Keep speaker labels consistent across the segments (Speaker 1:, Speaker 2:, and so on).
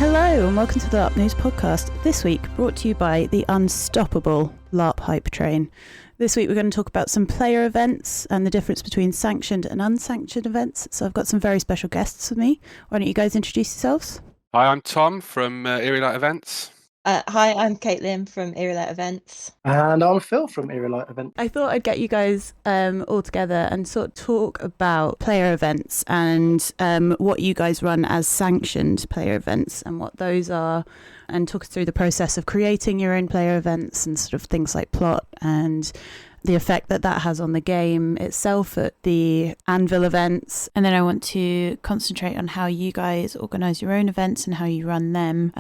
Speaker 1: Hello and welcome to the LARP News Podcast. This week brought to you by the unstoppable LARP Hype Train. This week we're going to talk about some player events and the difference between sanctioned and unsanctioned events. So I've got some very special guests with me. Why don't you guys introduce yourselves?
Speaker 2: Hi, I'm Tom from Eerielight Events.
Speaker 3: Hi, I'm Caitlin from Eerielight Events.
Speaker 4: And I'm Phil from Eerielight Events.
Speaker 1: I thought I'd get you guys all together and sort of talk about player events and what you guys run as sanctioned player events and what those are, and talk us through the process of creating your own player events and sort of things like plot and the effect that that has on the game itself at the Anvil events. And then I want to concentrate on how you guys organise your own events and how you run them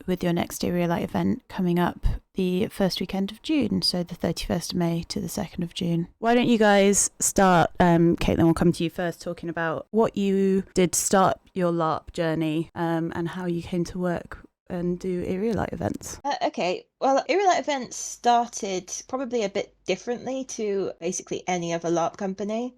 Speaker 1: with your next Eerielight event coming up the first weekend of June, so the 31st of May to the 2nd of June. Why don't you guys start, Caitlin, we'll come to you first, talking about what you did to start your LARP journey and how you came to work and do Eerielight events.
Speaker 3: Okay, well, Eerielight Events started probably a bit differently to basically any other LARP company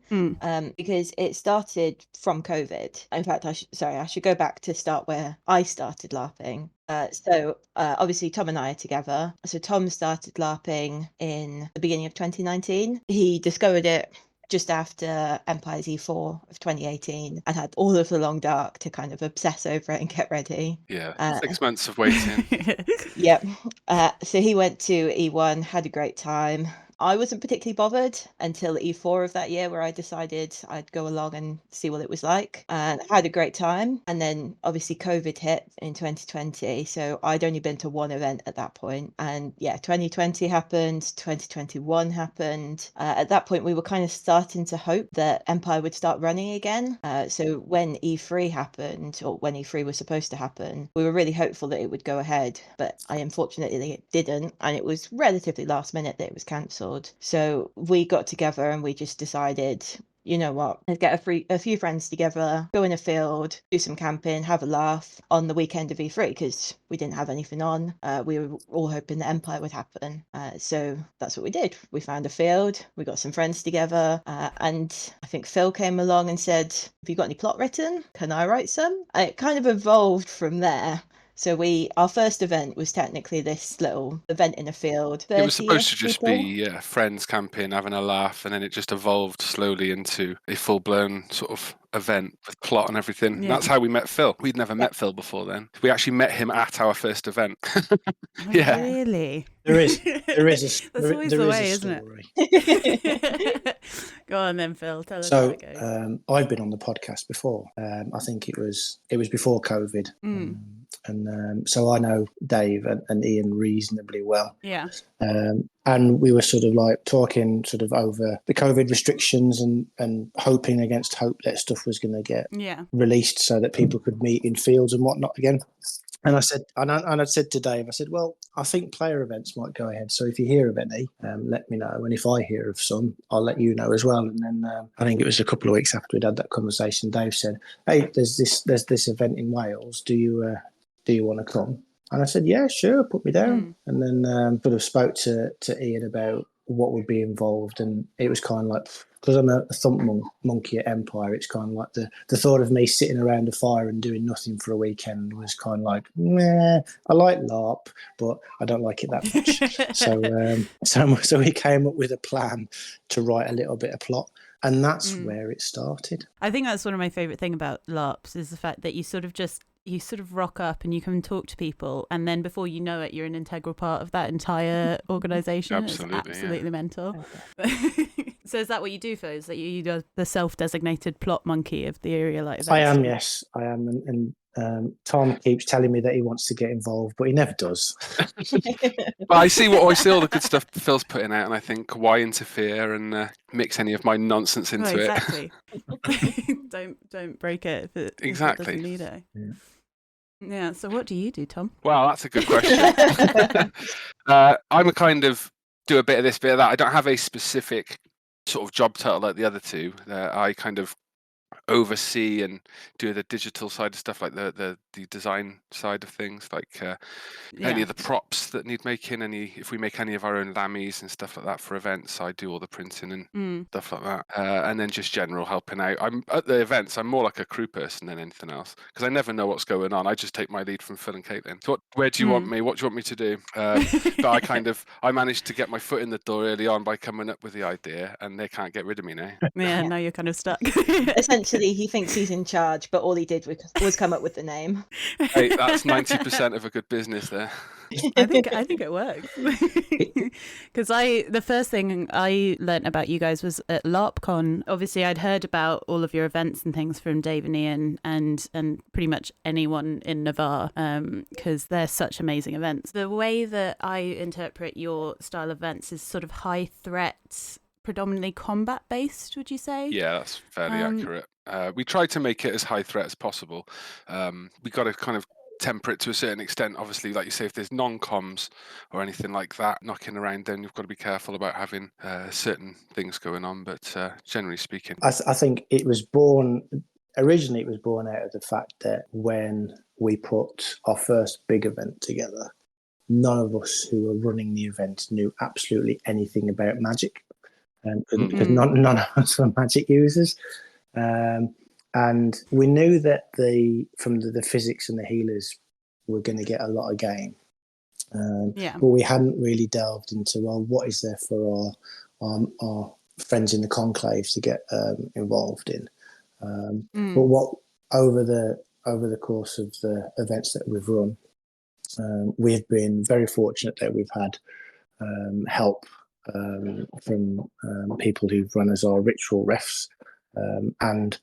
Speaker 3: because it started from COVID. In fact, I should go back to start where I started LARPing. So obviously Tom and I are together. So Tom started LARPing in the beginning of 2019. He discovered it just after Empire's E4 of 2018 and had all of the long dark to kind of obsess over it and get ready.
Speaker 2: Yeah, 6 months of waiting.
Speaker 3: Yep. So he went to E1, had a great time. I wasn't particularly bothered until E4 of that year, where I decided I'd go along and see what it was like, and had a great time. And then obviously COVID hit in 2020, so I'd only been to one event at that point. And yeah, 2020 happened, 2021 happened. At that point, we were kind of starting to hope that Empire would start running again. So when E3 happened, or when E3 was supposed to happen, we were really hopeful that it would go ahead, but unfortunately it didn't, and it was relatively last minute that it was cancelled. So we got together and we just decided, you know what, let's get a few friends together, go in a field, do some camping, have a laugh on the weekend of E3, because we didn't have anything on. We were all hoping that Empire would happen. So that's what we did. We found a field, we got some friends together, and I think Phil came along and said, have you got any plot written? Can I write some? And it kind of evolved from there. So our first event was technically this little event in a field.
Speaker 2: It was supposed to just be friends camping, having a laugh, and then it just evolved slowly into a full-blown sort of event with plot and everything. Yeah. That's how we met Phil. We'd never met Phil before then. We actually met him at our first event.
Speaker 1: Yeah. Really?
Speaker 4: There is
Speaker 1: That's always the way, isn't it? Go on then, Phil. Tell us how it goes.
Speaker 4: I've been on the podcast before. I think it was before COVID. And so I know Dave and Ian reasonably well.
Speaker 1: Yeah.
Speaker 4: And we were sort of like talking sort of over the COVID restrictions and hoping against hope that stuff was going to get released so that people could meet in fields and whatnot again. And I said, and I said to Dave, I said, well, I think player events might go ahead. So if you hear of any, let me know. And if I hear of some, I'll let you know as well. And then I think it was a couple of weeks after we'd had that conversation, Dave said, hey, there's this event in Wales. Do you want to come? And I said, yeah, sure, put me down. And then sort of spoke to Ian about what would be involved. And it was kind of like, because I'm a thump monkey at Empire, it's kind of like the thought of me sitting around a fire and doing nothing for a weekend was kind of like, meh, I like LARP, but I don't like it that much. So we came up with a plan to write a little bit of plot. And that's where it started.
Speaker 1: I think that's one of my favourite things about LARPs is the fact that you sort of rock up and you come and talk to people, and then before you know it, you're an integral part of that entire organisation.
Speaker 2: Absolutely,
Speaker 1: it's absolutely mental. So is that what you do, Phil? Is that you're the self-designated plot monkey of the Eerielight events?
Speaker 4: I am, yes. I am. And Tom keeps telling me that he wants to get involved, but he never does.
Speaker 2: But I see all the good stuff Phil's putting out, and I think, why interfere and mix any of my nonsense into
Speaker 1: it? Don't break it if it doesn't need it. Yeah. So what do you do, Tom?
Speaker 2: Well, that's a good question. I'm a kind of do a bit of this, bit of that. I don't have a specific sort of job title like the other two. I kind of oversee and do the digital side of stuff, like the design side of things, like any of the props that need making, if we make any of our own lammies and stuff like that for events, I do all the printing and stuff like that. And then just general helping out. I'm at the events, I'm more like a crew person than anything else, because I never know what's going on. I just take my lead from Phil and Caitlin. So where do you want me? What do you want me to do? But I managed to get my foot in the door early on by coming up with the idea, and they can't get rid of me now.
Speaker 1: Yeah, now you're kind of stuck.
Speaker 3: Essentially, he thinks he's in charge, but all he did was come up with the name.
Speaker 2: Hey, that's 90% of a good business there.
Speaker 1: I think it works. Because the first thing I learnt about you guys was at LARPCon. Obviously, I'd heard about all of your events and things from Dave and Ian and pretty much anyone in Navarre, because they're such amazing events. The way that I interpret your style of events is sort of high threat, predominantly combat based, would you say?
Speaker 2: Yeah, that's fairly accurate. We try to make it as high threat as possible. We got to kind of temper it to a certain extent. Obviously, like you say, if there's non-coms or anything like that knocking around, then you've got to be careful about having certain things going on. But generally speaking,
Speaker 4: I think originally it was born out of the fact that when we put our first big event together, none of us who were running the event knew absolutely anything about magic, because none of us were magic users. And we knew that from the physics and the healers were going to get a lot of gain. But we hadn't really delved into, well, what is there for our friends in the conclave to get involved in. But what over the course of the events that we've run, we have been very fortunate that we've had help from people who've run as our ritual refs, and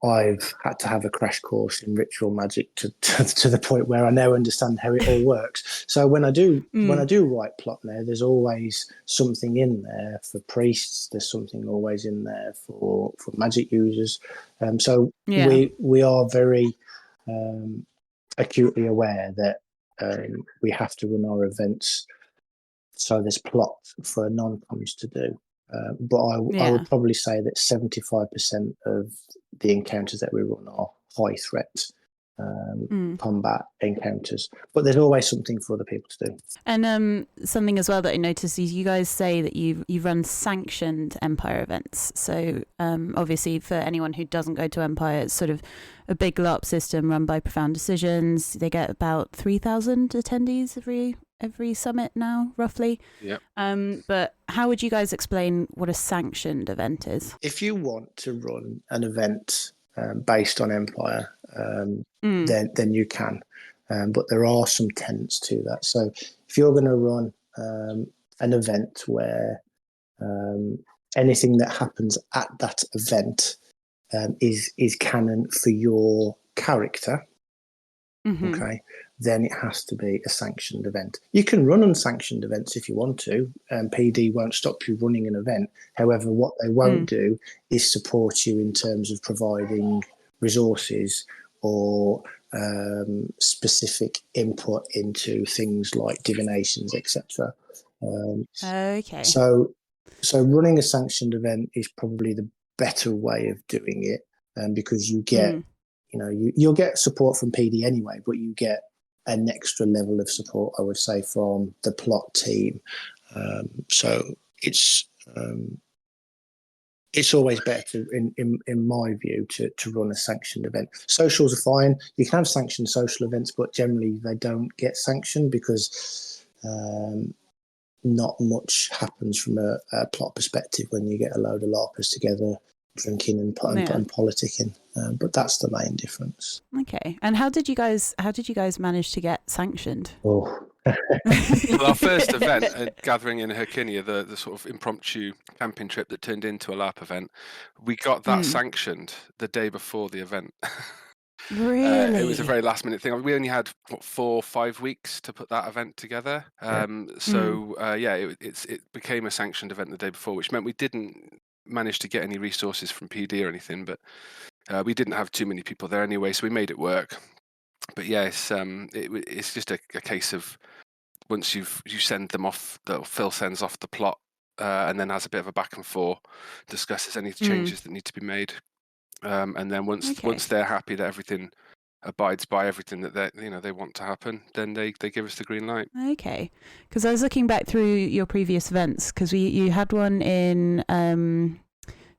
Speaker 4: I've had to have a crash course in ritual magic to the point where I now understand how it all works. So when I do write plot now, there's always something in there for priests. There's something always in there for magic users. So we are very acutely aware that we have to run our events so there's plot for non-coms to do. But I would probably say that 75% of the encounters that we run are high threat combat encounters. But there's always something for other people to do.
Speaker 1: And something as well that I noticed is you guys say that you run sanctioned Empire events. So obviously for anyone who doesn't go to Empire, it's sort of a big LARP system run by Profound Decisions. They get about 3,000 attendees every summit now, roughly.
Speaker 2: Yep.
Speaker 1: But how would you guys explain what a sanctioned event is?
Speaker 4: If you want to run an event based on Empire, then you can. But there are some tenets to that. So if you're going to run an event where anything that happens at that event is canon for your character, okay, then it has to be a sanctioned event. You can run unsanctioned events if you want to, and PD won't stop you running an event. However, what they won't do is support you in terms of providing resources or specific input into things like divinations, etc.
Speaker 1: Okay.
Speaker 4: So running a sanctioned event is probably the better way of doing it, because you get, you'll get support from PD anyway, but you get an extra level of support, I would say, from the plot team. So it's always better, in my view, to run a sanctioned event. Socials are fine. You can have sanctioned social events, but generally they don't get sanctioned because not much happens from a plot perspective when you get a load of LARPers together drinking and politicking. But that's the main difference.
Speaker 1: Okay. And how did you guys manage to get sanctioned?
Speaker 4: Oh.
Speaker 2: Well, our first event at Gathering in Herkinia, the sort of impromptu camping trip that turned into a LARP event, we got that sanctioned the day before the event.
Speaker 1: Really?
Speaker 2: It was a very last minute thing. We only had 4 or 5 weeks to put that event together. It became a sanctioned event the day before, which meant we didn't manage to get any resources from PD or anything, but we didn't have too many people there anyway, so we made it work. But yes, it's just a case of once you send them off, Phil sends off the plot and then has a bit of a back and forth, discusses any changes that need to be made. And then once they're happy that everything abides by everything that they want to happen, then they give us the green light.
Speaker 1: Okay, because I was looking back through your previous events, because you had one in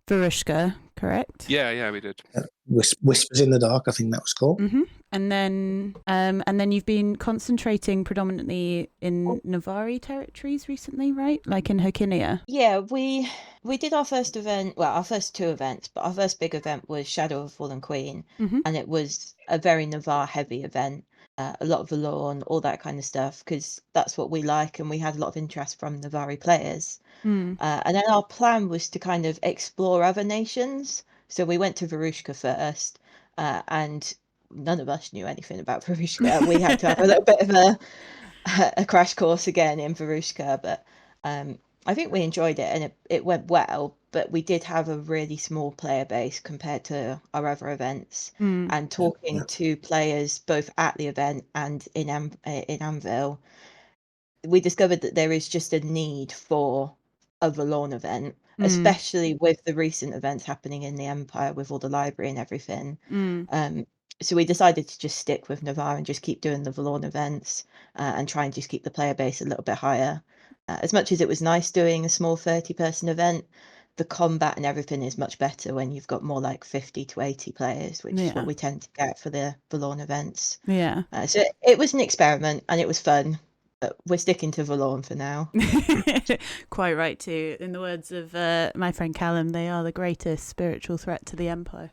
Speaker 1: Varushka, correct?
Speaker 2: Yeah, we did.
Speaker 4: Whispers in the Dark, I think that was called.
Speaker 1: Mm-hmm. And then you've been concentrating predominantly in Navari territories recently, right? Like in Herkinia.
Speaker 3: Yeah, we did our first event, well, our first two events, but our first big event was Shadow of a Fallen Queen, and it was a very Navar heavy event. A lot of Valorn, all that kind of stuff, because that's what we like, and we had a lot of interest from Navari players. And then our plan was to kind of explore other nations. So we went to Varushka first, and none of us knew anything about Varushka. We had to have a little bit of a crash course again in Varushka, but I think we enjoyed it, and it went well. But we did have a really small player base compared to our other events. And talking to players both at the event and in Anvil, we discovered that there is just a need for a Valorn event, especially with the recent events happening in the Empire with all the library and everything. So we decided to just stick with Navarre and just keep doing the Valorn events and try and just keep the player base a little bit higher. As much as it was nice doing a small 30-person event, the combat and everything is much better when you've got more like 50 to 80 players, which is what we tend to get for the Valorn events.
Speaker 1: Yeah.
Speaker 3: So it was an experiment and it was fun. But we're sticking to Valorn for now.
Speaker 1: Quite right too. In the words of my friend Callum, they are the greatest spiritual threat to the Empire.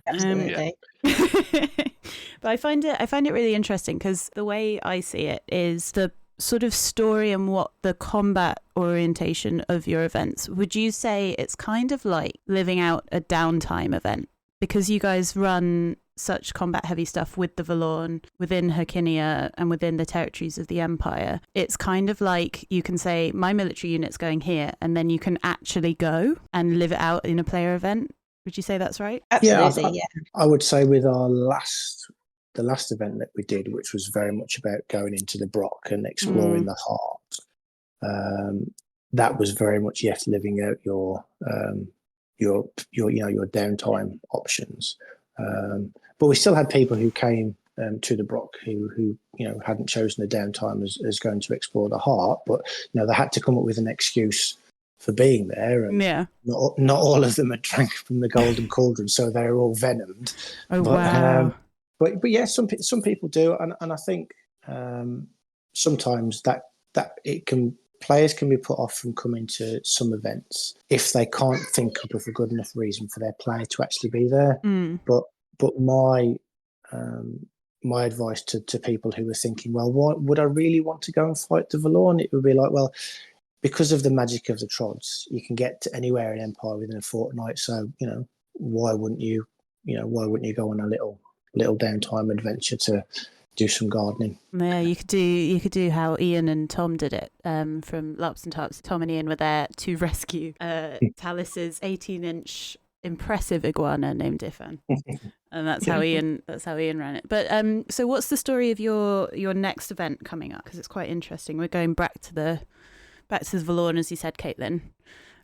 Speaker 3: Absolutely.
Speaker 1: But I find it really interesting, because the way I see it is the sort of story and what the combat orientation of your events. Would you say it's kind of like living out a downtime event? Because you guys run such combat heavy stuff with the Valorn within Herkinia and within the territories of the Empire, it's kind of like you can say my military unit's going here, and then you can actually go and live it out in a player event. Would you say that's right?
Speaker 3: Absolutely,
Speaker 4: I would say with the last event that we did, which was very much about going into the Brock and exploring the heart, that was very much living out your downtime options. But we still had people who came to the Brock who hadn't chosen the downtime as going to explore the heart, but they had to come up with an excuse for being there, and not all of them had drank from the golden cauldron, so they were all venomed.
Speaker 1: Wow.
Speaker 4: But yeah, some people do, and I think sometimes that players can be put off from coming to some events if they can't think up of a good enough reason for their player to actually be there. But my advice to people who are thinking, well, would I really want to go and fight the Valorn? It would be like, well, because of the magic of the Trods, you can get to anywhere in Empire within a fortnight. So why wouldn't you go on a little downtime adventure to do some gardening?
Speaker 1: Yeah, you could do how Ian and Tom did it from Larps and Tarps. Tom and Ian were there to rescue Talis's 18-inch impressive iguana named Ifan, and that's how Ian ran it. But so what's the story of your next event coming up? Because it's quite interesting. We're going back to the Valorn, as you said, Caitlin.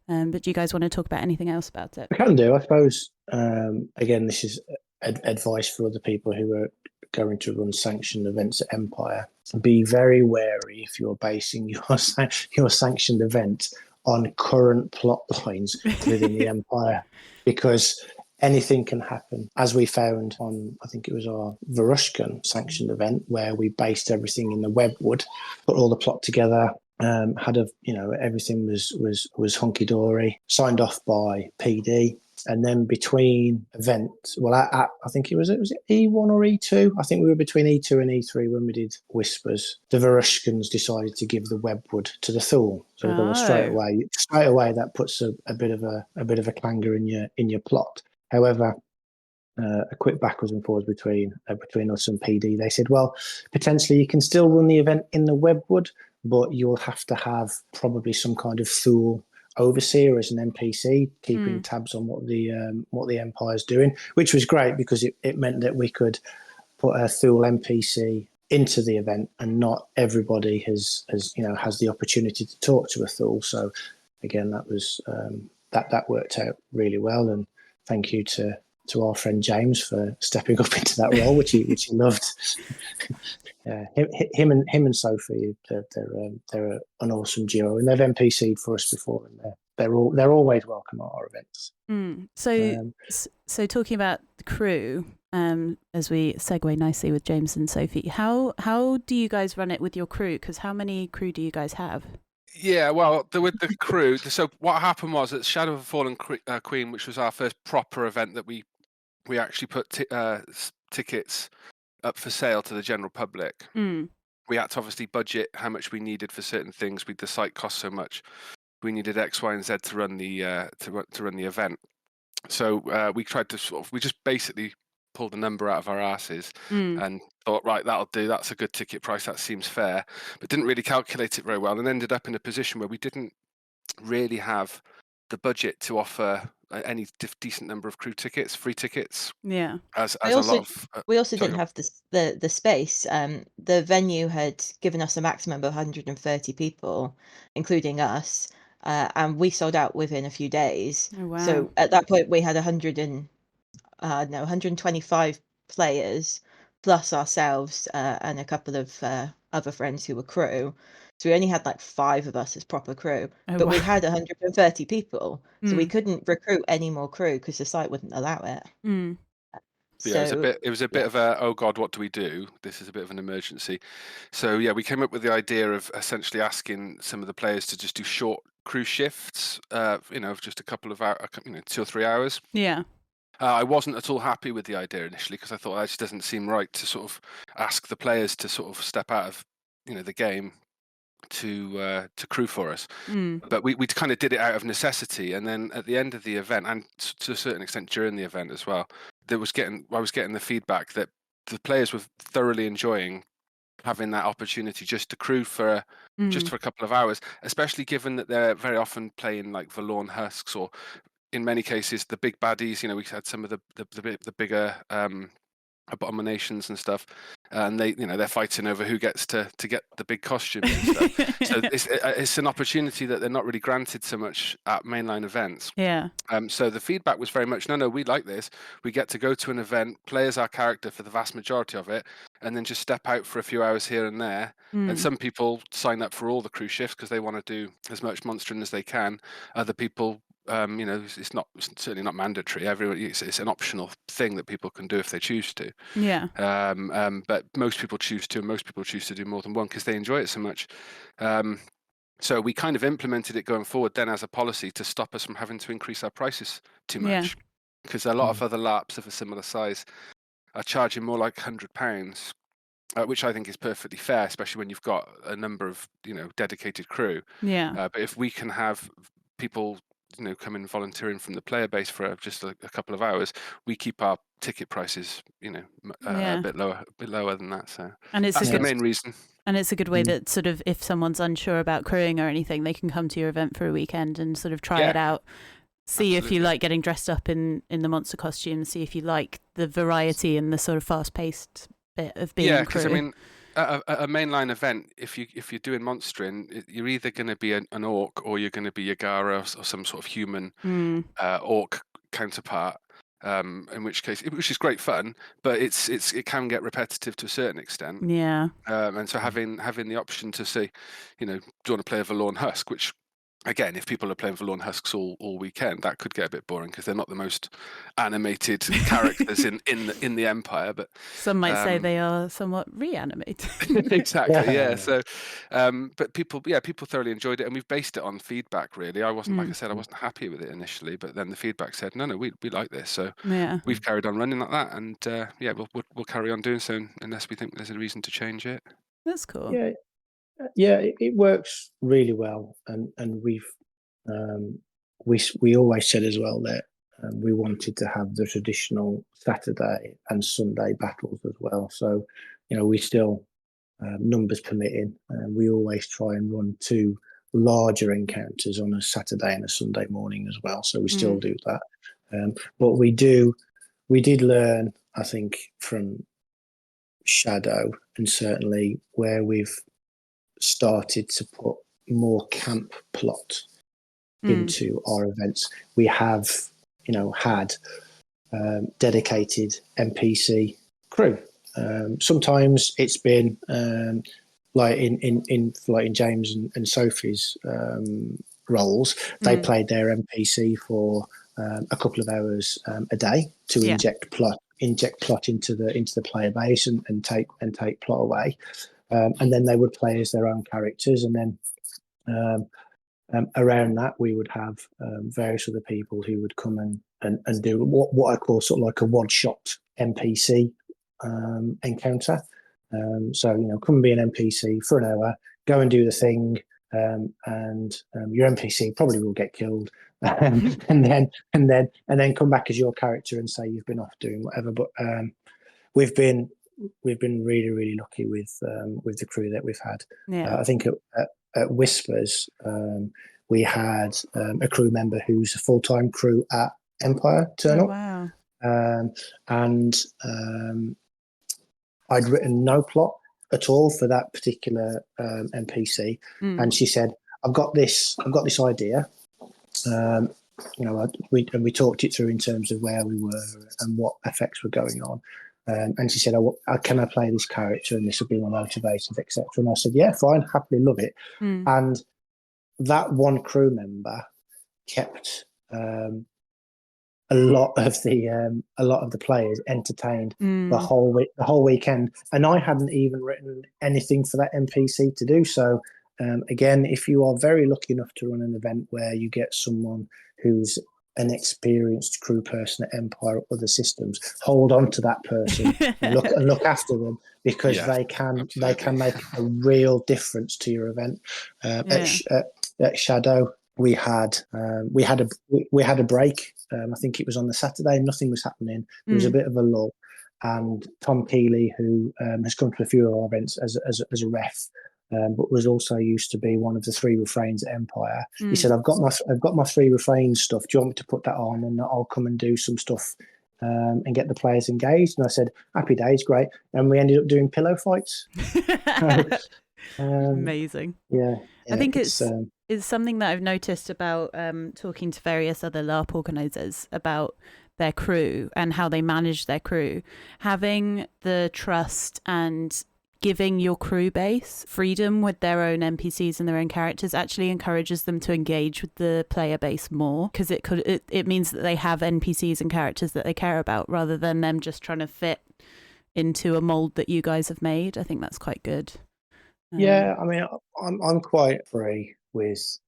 Speaker 1: But do you guys want to talk about anything else about it?
Speaker 4: I can do, I suppose. Again, this is advice for other people who are going to run sanctioned events at Empire. Be very wary if you're basing your sanctioned event on current plot lines within the Empire, because anything can happen. As we found on, I think it was our Varushkan sanctioned event, where we based everything in the Webwood, put all the plot together, everything was hunky dory, signed off by PD. And then between events, I think it was E1 or E2. I think we were between E2 and E3 when we did Whispers. The Varushkans decided to give the Webwood to the Thule, so straight away that puts a bit of a clanger in your plot. However, a quick backwards and forwards between us and PD. They said, well, potentially you can still run the event in the Webwood, but you'll have to have probably some kind of Thule overseer as an NPC, keeping tabs on what the Empire's doing, which was great because it meant that we could put a Thule NPC into the event, and not everybody has the opportunity to talk to a Thule. So again, that was that worked out really well, and thank you to to our friend James for stepping up into that role, which he loved. Him and Sophie, they're an awesome duo, and they've NPC'd for us before, and they're always welcome at our events.
Speaker 1: So talking about the crew, as we segue nicely with James and Sophie, how do you guys run it with your crew? Because how many crew do you guys have?
Speaker 2: Yeah, well, with the crew, so what happened was at Shadow of a Fallen Queen, which was our first proper event that we actually put tickets up for sale to the general public. We had to obviously budget how much we needed for certain things. The site cost so much. We needed X, Y, and Z to run the run the event. So we tried to we just basically pulled a number out of our asses and thought, right, that'll do. That's a good ticket price. That seems fair, but didn't really calculate it very well, and ended up in a position where we didn't really have the budget to offer any decent number of crew tickets, free tickets.
Speaker 1: Yeah.
Speaker 3: We also didn't have the space. The venue had given us a maximum of 130 people, including us, and we sold out within a few days.
Speaker 1: Oh, wow.
Speaker 3: So at that point, we had 125 players plus ourselves and a couple of other friends who were crew. So we only had like 5 of us as proper crew, but we had 130 people, so we couldn't recruit any more crew because the site wouldn't allow it.
Speaker 2: Yeah, it was a bit of a, oh God, what do we do? This is a bit of an emergency. So yeah, we came up with the idea of essentially asking some of the players to just do short crew shifts, of just a couple of hours, 2 or 3 hours.
Speaker 1: Yeah.
Speaker 2: I wasn't at all happy with the idea initially because I thought that just doesn't seem right to sort of ask the players to sort of step out of the game to crew for us. But we kind of did it out of necessity, and then at the end of the event, and to a certain extent during the event as well, I was getting the feedback that the players were thoroughly enjoying having that opportunity just to crew for a couple of hours, especially given that they're very often playing like Forlorn Husks, or in many cases the big baddies. We had some of the bigger abominations and stuff, and they're fighting over who gets to get the big costumes and stuff. So it's an opportunity that they're not really granted so much at mainline events.
Speaker 1: Yeah.
Speaker 2: So the feedback was very much, no, we like this. We get to go to an event, play as our character for the vast majority of it, and then just step out for a few hours here and there. And some people sign up for all the cruise shifts because they want to do as much monstering as they can. Other people, it's certainly not mandatory. It's an optional thing that people can do if they choose to.
Speaker 1: Yeah.
Speaker 2: But most people choose to, and most people choose to do more than one because they enjoy it so much. So we kind of implemented it going forward then as a policy to stop us from having to increase our prices too much, because a lot of other LARPs of a similar size are charging more like £100, which I think is perfectly fair, especially when you've got a number of dedicated crew.
Speaker 1: Yeah.
Speaker 2: But if we can have people come in volunteering from the player base for just a couple of hours, we keep our ticket prices a bit lower than that. So that's the main reason.
Speaker 1: And it's a good way that sort of, if someone's unsure about crewing or anything, they can come to your event for a weekend and sort of try it out. See if you like getting dressed up in the monster costume, see if you like the variety and the sort of fast-paced bit of being crew. Yeah,
Speaker 2: because I mean, a mainline event, if you're doing monstering, you're either going to be an orc or you're going to be a Gara or some sort of human orc counterpart. In which case, which is great fun, but it can get repetitive to a certain extent.
Speaker 1: Yeah.
Speaker 2: And so having the option to say, do you want to play a Forlorn Husk, which, again, if people are playing Forlorn Husks all weekend, that could get a bit boring because they're not the most animated characters in the Empire. But
Speaker 1: some might say they are somewhat reanimated.
Speaker 2: Exactly, yeah. So, but people thoroughly enjoyed it, and we've based it on feedback. Really, I wasn't like I said, I wasn't happy with it initially, but then the feedback said, no, we like this, so we've carried on running like that, and we'll carry on doing so unless we think there's a reason to change it.
Speaker 1: That's cool.
Speaker 4: Yeah, it works really well, and we've we always said as well that we wanted to have the traditional Saturday and Sunday battles as well. So we still, numbers permitting, we always try and run 2 larger encounters on a Saturday and a Sunday morning as well. So we still do that, but we did learn, I think, from Shadow, and certainly where we've started to put more camp plot into our events. We have, had dedicated NPC crew. Sometimes it's been like in James and Sophie's roles, they played their NPC for a couple of hours a day to inject plot into the player base and take plot away, and then they would play as their own characters, and then around that we would have various other people who would come and do what I call sort of like a one-shot NPC encounter. So, come and be an NPC for an hour, go and do the thing, and your NPC probably will get killed, and then come back as your character and say you've been off doing whatever. But we've been really, really lucky with the crew that we've had. I think at Whispers we had a crew member who's a full-time crew at Empire turn up.
Speaker 1: Wow.
Speaker 4: And I'd written no plot at all for that particular NPC, and she said, "I've got this idea." We talked it through in terms of where we were and what effects were going on, and she said, "Can I play this character? And this will be my motivations, etc." And I said, "Yeah, fine, happily love it." And that one crew member kept a lot of the players entertained the whole weekend, and I hadn't even written anything for that NPC to do. So again, if you are very lucky enough to run an event where you get someone who's an experienced crew person at Empire or other systems, hold on to that person and look after them, because they can make a real difference to your event. At Shadow, we had a break. I think it was on the Saturday. Nothing was happening. There was a bit of a lull, and Tom Keeley, who has come to a few of our events as a ref, but was also used to be one of the 3 refrains at Empire. He said, "I've got my 3 refrains stuff. Do you want me to put that on, and I'll come and do some stuff and get the players engaged?" And I said, "Happy days, great." And we ended up doing pillow fights.
Speaker 1: Amazing.
Speaker 4: Yeah,
Speaker 1: I think it's something that I've noticed about talking to various other LARP organisers about their crew and how they manage their crew. Having the trust and giving your crew base freedom with their own NPCs and their own characters actually encourages them to engage with the player base more, because it means that they have NPCs and characters that they care about, rather than them just trying to fit into a mold that you guys have made. I think that's quite good.
Speaker 4: Yeah, I mean, I'm quite free with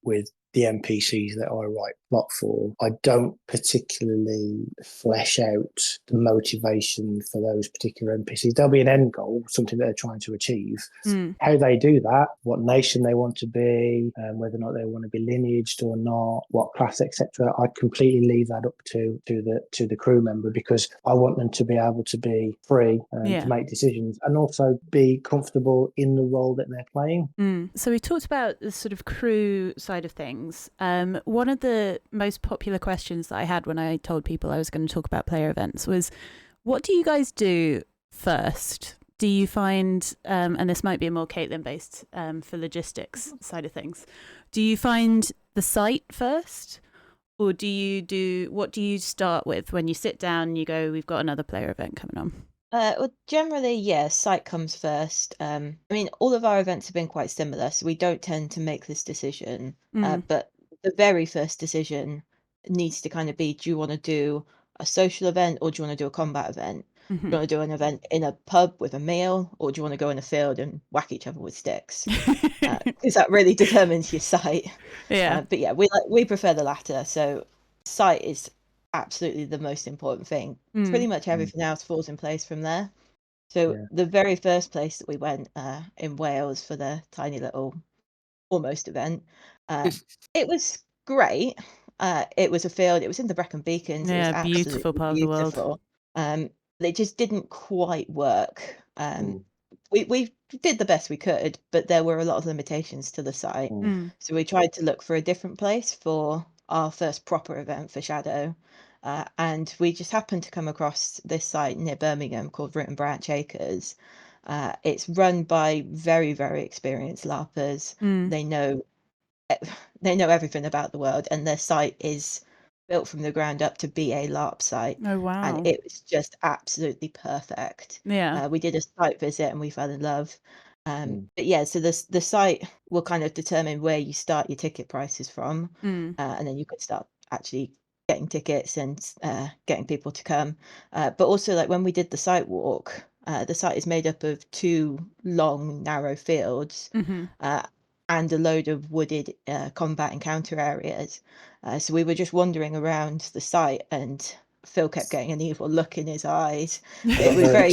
Speaker 4: the NPCs that I write plot for. I don't particularly flesh out the motivation for those particular NPCs. There'll be an end goal, something that they're trying to achieve. How they do that, what nation they want to be, whether or not they want to be lineaged or not, what class, etc. I completely leave that up to the crew member, because I want them to be able to be free to make decisions, and also be comfortable in the role that they're playing.
Speaker 1: So we talked about the sort of crew side of things. One of the most popular questions that I had when I told people I was going to talk about player events was, what do you guys do first? Do you find, and this might be a more Caitlin based for logistics side of things, do you find the site first? Or what do you start with when you sit down and you go, we've got another player event coming on?
Speaker 3: Well, generally, site comes first. I mean, all of our events have been quite similar, so we don't tend to make this decision. But the very first decision needs to kind of be, do you want to do a social event, or do you want to do a combat event? Do you want to do an event in a pub with a meal, or do you want to go in a field and whack each other with sticks? Because that really determines your site. But yeah, we prefer the latter. So site is absolutely the most important thing. Pretty much everything else falls in place from there. So the very first place that we went in Wales for the tiny little almost event, it was great. It was a field. It was in the Brecon Beacons. It was absolutely
Speaker 1: beautiful part of the world.
Speaker 3: It just didn't quite work. We did the best we could, but there were a lot of limitations to the site. So we tried to look for a different place for our first proper event for Shadow. And we just happened to come across this site near Birmingham called Root and Branch Acres. It's run by very, very experienced LARPers. They know everything about the world, and their site is built from the ground up to be a LARP site.
Speaker 1: Oh, wow.
Speaker 3: And it was just absolutely perfect.
Speaker 1: Yeah.
Speaker 3: We did a site visit and we fell in love. But yeah, so the site will kind of determine where you start your ticket prices from. And then you could start actually getting tickets and getting people to come. But also, like when we did the site walk, the site is made up of 2 long, narrow fields. And a load of wooded combat encounter areas. So we were just wandering around the site, and Phil kept getting an evil look in his eyes. It was very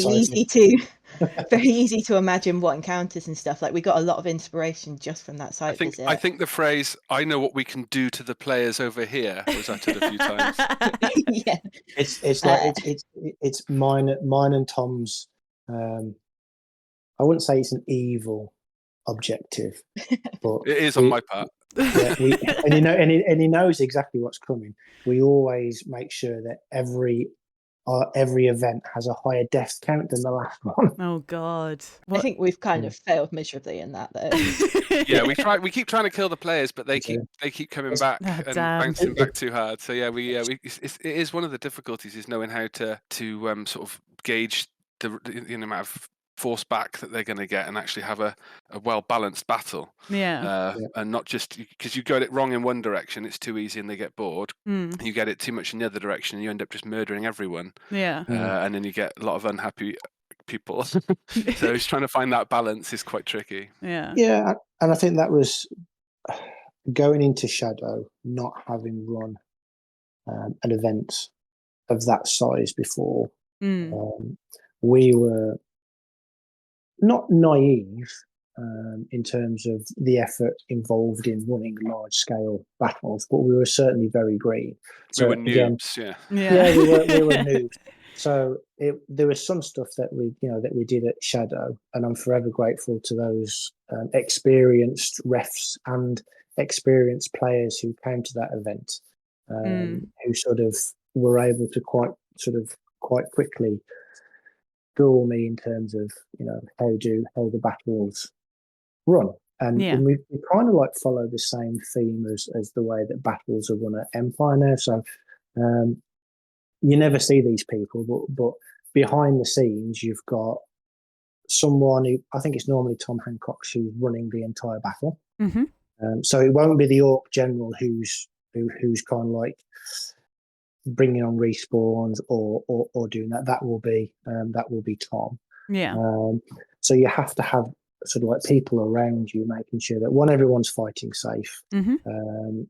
Speaker 3: easy to imagine what encounters and stuff. Like we got a lot of inspiration just from that site visit.
Speaker 2: I think the phrase "I know what we can do to the players over here" was uttered a few times.
Speaker 3: Yeah,
Speaker 4: it's mine and Tom's. I wouldn't say it's an evil objective, but
Speaker 2: it is on my part.
Speaker 4: Yeah, and he knows exactly what's coming. We always make sure that every event has a higher death count than the last one.
Speaker 1: Oh God!
Speaker 3: I think we've kind of failed miserably in that, though.
Speaker 2: Yeah, we keep trying to kill the players, but they keep coming back and bouncing back too hard. So yeah, it is one of the difficulties is knowing how to sort of gauge the amount of force back that they're going to get and actually have a well balanced battle. And not just because you got it wrong in one direction, it's too easy and they get bored. You get it too much in the other direction and you end up just murdering everyone. And then you get a lot of unhappy people. So it's trying to find that balance is quite tricky.
Speaker 4: Yeah, and I think that was going into Shadow, not having run an event of that size before. We were not naive in terms of the effort involved in running large-scale battles, but we were certainly very green. So
Speaker 2: we were noobs,
Speaker 4: we were noobs. So there was some stuff that we did at Shadow, and I'm forever grateful to those experienced refs and experienced players who came to that event, who sort of were able to quite quickly school me in terms of how the battles run, and we kind of like follow the same theme as the way that battles are run at Empire now. So you never see these people, but behind the scenes you've got someone who I think it's normally Tom Hancock who's running the entire battle. So it won't be the Orc General who's kind of like bringing on respawns or doing that. That will be Tom. So you have to have sort of like people around you making sure that everyone's fighting safe, and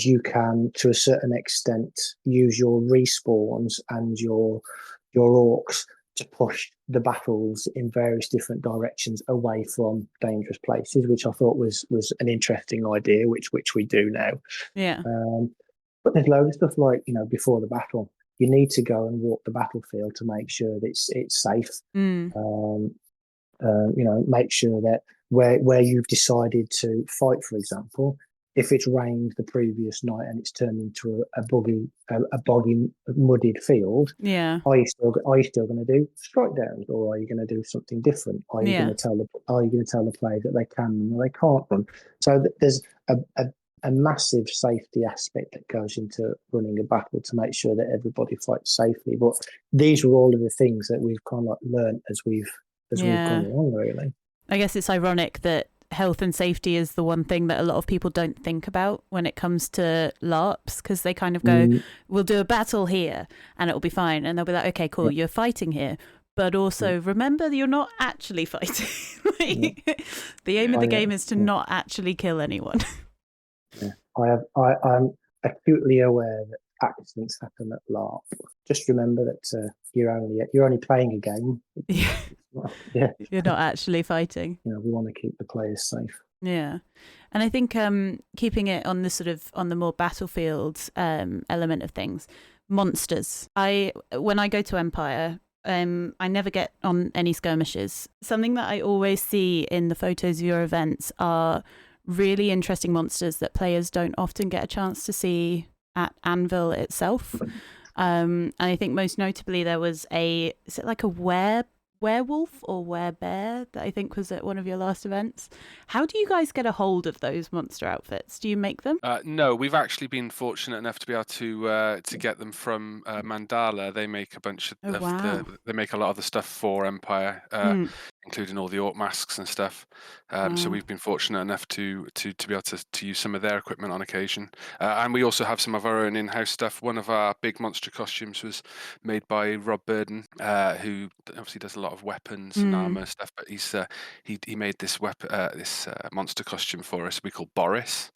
Speaker 4: you can to a certain extent use your respawns and your orcs to push the battles in various different directions away from dangerous places, which I thought was an interesting idea, which we do now. But there's loads of stuff like, before the battle, you need to go and walk the battlefield to make sure that it's safe. Make sure that where you've decided to fight, for example, if it's rained the previous night and it's turned into a boggy, muddied field, are you still going to do strike downs, or are you going to do something different? Are you going to tell the player that they can or they can't run? So there's a massive safety aspect that goes into running a battle to make sure that everybody fights safely. But these were all of the things that we've kind of like learned as we've gone along, really.
Speaker 1: I guess it's ironic that health and safety is the one thing that a lot of people don't think about when it comes to LARPs, because they kind of go, we'll do a battle here and it'll be fine. And they'll be like, okay, cool, you're fighting here. But also remember that you're not actually fighting. The aim of the game is to not actually kill anyone.
Speaker 4: I'm acutely aware that accidents happen at LARP. Just remember that you're only playing a game.
Speaker 1: You're not actually fighting.
Speaker 4: We want to keep the players safe.
Speaker 1: And I think keeping it on the more battlefield element of things, monsters. When I go to Empire, I never get on any skirmishes. Something that I always see in the photos of your events are really interesting monsters that players don't often get a chance to see at Anvil itself. And I think most notably there was is it like a werewolf or werebear that I think was at one of your last events. How do you guys get a hold of those monster outfits? Do you make them?
Speaker 2: No, we've actually been fortunate enough to be able to get them from Mandala. They make a bunch of they make a lot of the stuff for Empire, including all the orc masks and stuff. So we've been fortunate enough to be able to use some of their equipment on occasion. And we also have some of our own in-house stuff. One of our big monster costumes was made by Rob Burden, who obviously does a lot of weapons and armor stuff. But he made this monster costume for us. We call Boris.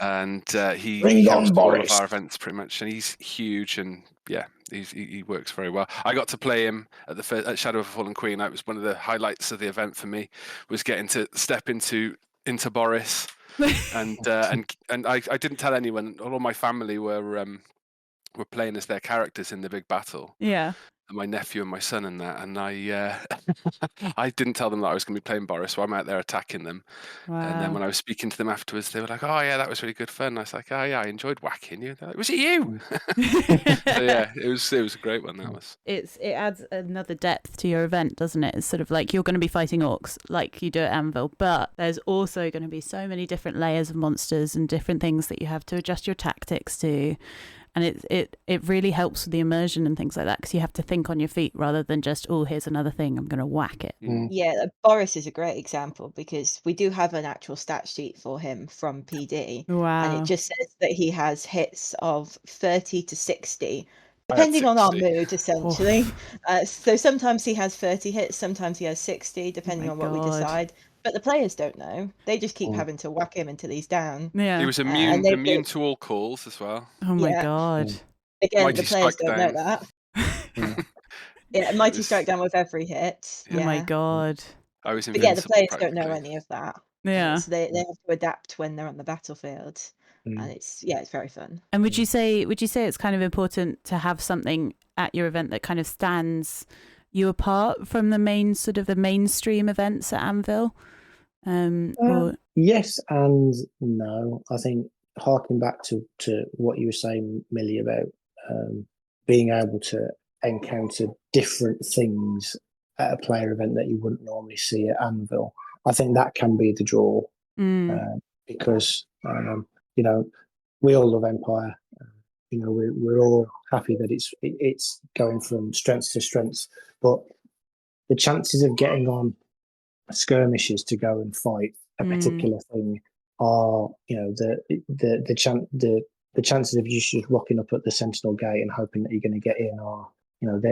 Speaker 2: And he comes to all of our events pretty much, and he's huge, and yeah, he works very well. I got to play him at Shadow of a Fallen Queen. That was one of the highlights of the event for me, was getting to step into Boris, and I didn't tell anyone. All of my family were playing as their characters in the big battle.
Speaker 1: Yeah.
Speaker 2: My nephew and my son and that, and I I didn't tell them that I was going to be playing Boris, so I'm out there attacking them.
Speaker 1: Wow.
Speaker 2: And then when I was speaking to them afterwards, they were like, "Oh yeah, that was really good fun." And I was like, "Oh yeah, I enjoyed whacking you." They're like, "Was it you?" So yeah, it was a great one. That was.
Speaker 1: It adds another depth to your event, doesn't it? It's sort of like you're going to be fighting orcs like you do at Anvil, but there's also going to be so many different layers of monsters and different things that you have to adjust your tactics to. And it really helps with the immersion and things like that, because you have to think on your feet rather than just, oh, here's another thing, I'm going to whack it.
Speaker 3: Yeah, Boris is a great example, because we do have an actual stat sheet for him from PD.
Speaker 1: Wow.
Speaker 3: And it just says that he has hits of 30 to 60, depending on our mood, essentially. So sometimes he has 30 hits, sometimes he has 60, depending on what we decide. But the players don't know. They just keep having to whack him until he's down.
Speaker 1: Yeah.
Speaker 2: He was immune to all calls as well.
Speaker 1: Oh my God.
Speaker 3: Again,
Speaker 2: Mighty
Speaker 3: the players
Speaker 2: Strike
Speaker 3: don't
Speaker 2: Down.
Speaker 3: know that. Yeah, Mighty Strike Down with every hit.
Speaker 1: Oh my God.
Speaker 2: I was
Speaker 3: But yeah, the players
Speaker 2: practically.
Speaker 3: don't know any of that.
Speaker 1: Yeah.
Speaker 3: So they have to adapt when they're on the battlefield. And it's very fun.
Speaker 1: And would you say it's kind of important to have something at your event that kind of stands you apart from the mainstream events at Anvil?
Speaker 4: Yes and no. I think harking back to what you were saying, Millie, about being able to encounter different things at a player event that you wouldn't normally see at Anvil, I think that can be the draw, because we all love Empire. We're all happy that it's going from strength to strength, but the chances of getting on skirmishes to go and fight a particular thing are, the chances of you just rocking up at the Sentinel Gate and hoping that you're going to get in are,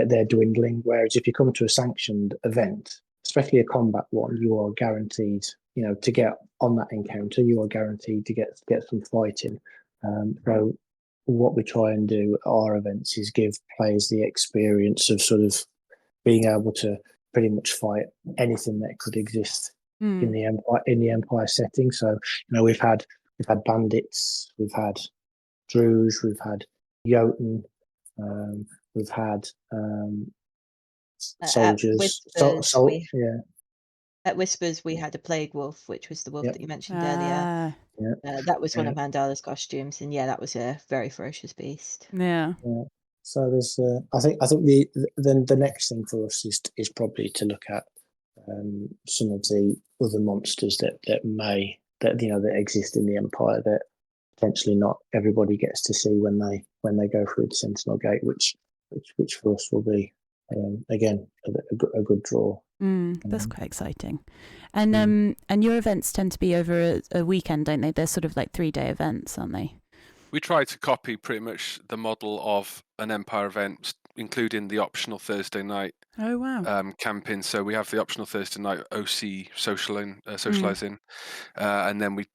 Speaker 4: they're dwindling. Whereas if you come to a sanctioned event, especially a combat one, you are guaranteed, to get on that encounter. You are guaranteed to get some fighting. So what we try and do at our events is give players the experience of sort of being able to pretty much fight anything that could exist in the Empire setting. So we've had bandits, we've had Druze, we've had Jotun, we've had soldiers.
Speaker 3: At Whispers, we had a plague wolf, which was the wolf that you mentioned earlier. That was one of Mandala's costumes, and that was a very ferocious beast.
Speaker 1: Yeah.
Speaker 4: So there's, I think the next thing for us is probably to look at some of the other monsters that exist in the Empire that potentially not everybody gets to see when they go through the Sentinel Gate, which for us will be again a good draw.
Speaker 1: That's quite exciting. And your events tend to be over a weekend, don't they? They're sort of like 3-day events, aren't they?
Speaker 2: We try to copy pretty much the model of an Empire event, including the optional Thursday night camping. So we have the optional Thursday night OC socializing, and then we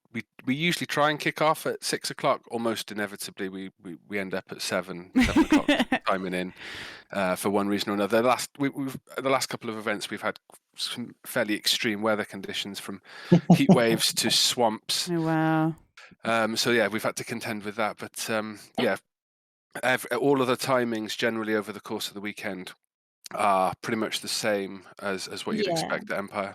Speaker 2: usually try and kick off at 6 o'clock. Almost inevitably, we end up at 7 o'clock timing in for one reason or another. The last couple of events we've had some fairly extreme weather conditions, from heat waves to swamps.
Speaker 1: Oh wow.
Speaker 2: So yeah, we've had to contend with that, but all of the timings generally over the course of the weekend are pretty much the same as what you'd expect at Empire.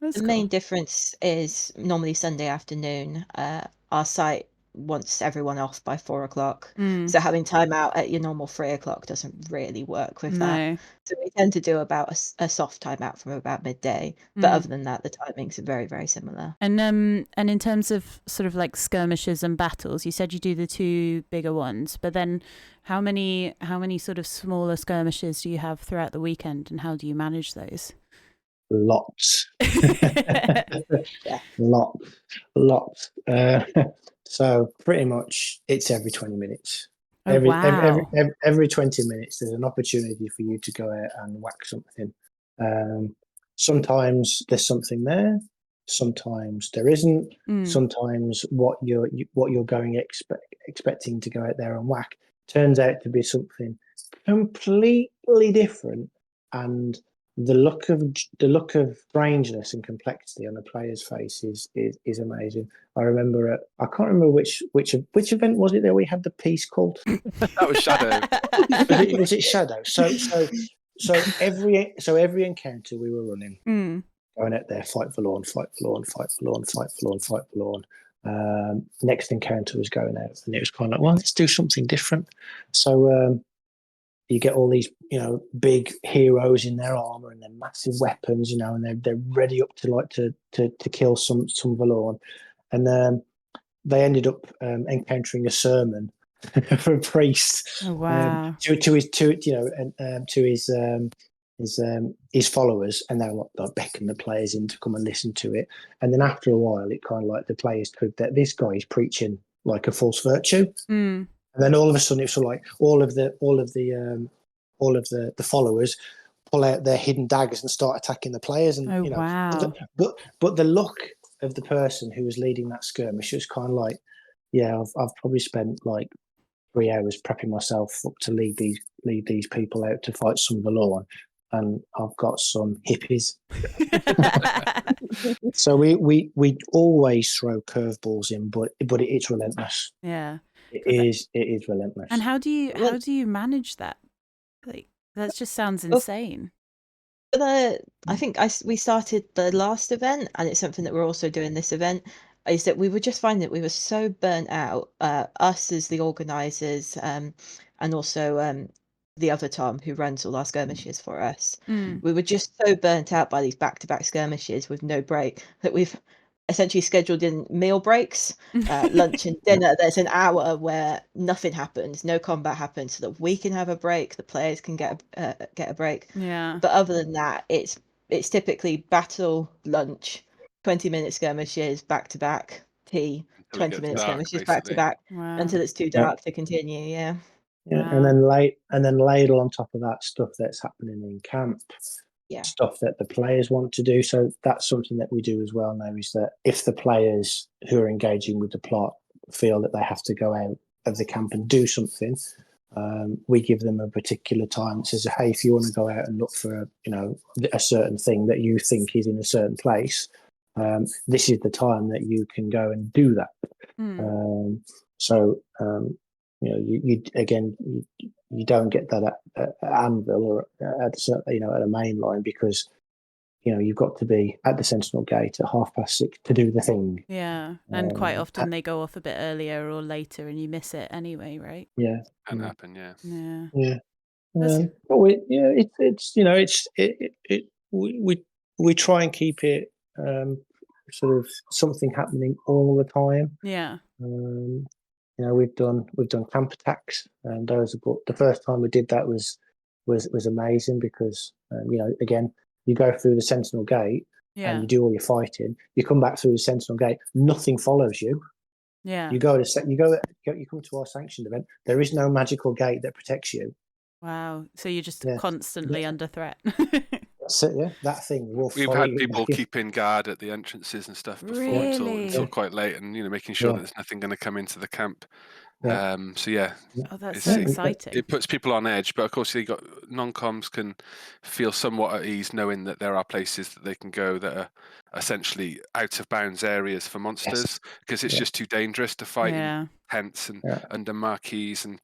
Speaker 3: The main difference is normally Sunday afternoon. Our site wants everyone off by 4 o'clock.
Speaker 1: Mm.
Speaker 3: So having time out at your normal 3 o'clock doesn't really work with that.
Speaker 1: No.
Speaker 3: So we tend to do about a soft timeout from about midday. But other than that, the timings are very, very similar.
Speaker 1: And in terms of sort of like skirmishes and battles, you said you do the 2 bigger ones, but then how many sort of smaller skirmishes do you have throughout the weekend, and how do you manage those?
Speaker 4: Lots. Lots. So pretty much it's every 20 minutes.
Speaker 1: Oh, wow.
Speaker 4: Every 20 minutes there's an opportunity for you to go out and whack something. Sometimes there's something there, sometimes there isn't. Sometimes what you're going expecting to go out there and whack turns out to be something completely different, and the look of strangeness and complexity on a player's face is amazing. I remember I can't remember which event was it that we had the peace cult.
Speaker 2: That was Shadow.
Speaker 4: was it Shadow? So every encounter we were running, going out there, fight for lawn, fight for lawn, fight for lawn, fight for lawn, fight for lawn. Next encounter was going out, and it was kind of like, well, let's do something different. So you get all these, big heroes in their armor and their massive weapons, and they're ready up to kill some Valorn. And they ended up encountering a sermon for a priest.
Speaker 1: Oh, wow.
Speaker 4: His followers, and they were like beckon the players in to come and listen to it. And then after a while, it kind of like the players could that this guy is preaching like a false virtue. And then all of a sudden, it's sort of like all of the followers pull out their hidden daggers and start attacking the players. And
Speaker 1: wow.
Speaker 4: But the look of the person who was leading that skirmish was kind of like, yeah, I've probably spent like 3 hours prepping myself up to lead these people out to fight some Valorn, and I've got some hippies. So we always throw curveballs in, but it's relentless.
Speaker 1: Yeah.
Speaker 4: It is relentless.
Speaker 1: And how do you manage that? Like, that just sounds insane.
Speaker 3: I think we started the last event, and it's something that we're also doing this event, is that we were just finding that we were so burnt out, us as the organisers, and also the other Tom who runs all our skirmishes for us. We were just so burnt out by these back-to-back skirmishes with no break that we've essentially scheduled in meal breaks, lunch and dinner. There's an hour where nothing happens, no combat happens, so that we can have a break, the players can get a break.
Speaker 1: Yeah.
Speaker 3: But other than that, it's typically battle, lunch, 20-minute skirmishes back to back, tea, 20-minute skirmishes back to back, until it's too dark to continue. Yeah.
Speaker 4: Wow. And then ladle on top of that stuff that's happening in camp. Yeah. Stuff that the players want to do. So that's something that we do as well now, is that if the players who are engaging with the plot feel that they have to go out of the camp and do something, we give them a particular time that says, hey, if you want to go out and look for a certain thing that you think is in a certain place, this is the time that you can go and do that. You don't get that at Anvil or at a main line, because you've got to be at the Sentinel Gate at 6:30 to do the thing.
Speaker 1: Yeah, and quite often they go off a bit earlier or later, and you miss it anyway, right?
Speaker 4: Yeah,
Speaker 2: can happen. Yeah.
Speaker 4: But we try and keep it sort of something happening all the time.
Speaker 1: Yeah.
Speaker 4: We've done camp attacks, and the first time we did that was amazing, because again, you go through the Sentinel Gate and you do all your fighting. You come back through the Sentinel Gate, nothing follows you.
Speaker 1: Yeah.
Speaker 4: You come to our sanctioned event. There is no magical gate that protects you.
Speaker 1: Wow. So you're just constantly under threat.
Speaker 4: That's it, yeah. That thing will
Speaker 2: We've had people keeping guard at the entrances and stuff before until quite late, and making sure that there's nothing going to come into the camp.
Speaker 1: Oh, that's so exciting.
Speaker 2: It puts people on edge, but of course non-coms can feel somewhat at ease knowing that there are places that they can go that are essentially out of bounds areas for monsters, because it's just too dangerous to fight in tents and under marquees and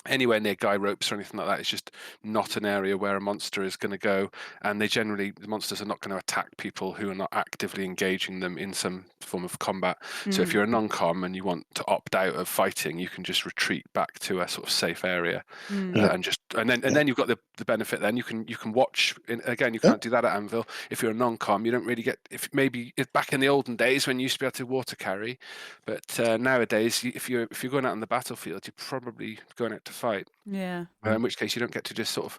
Speaker 2: anywhere near guy ropes or anything like that. It's just not an area where a monster is going to go, and the monsters are not going to attack people who are not actively engaging them in some form of combat. So if you're a non-com and you want to opt out of fighting, you can just retreat back to a sort of safe area, and then you've got the benefit. Then you can watch. Again, you can't do that at Anvil. If you're a non-com, you don't really get. If maybe back in the olden days when you used to be able to water carry, but nowadays if you're going out on the battlefield, you're probably going out to fight. In which case you don't get to just sort of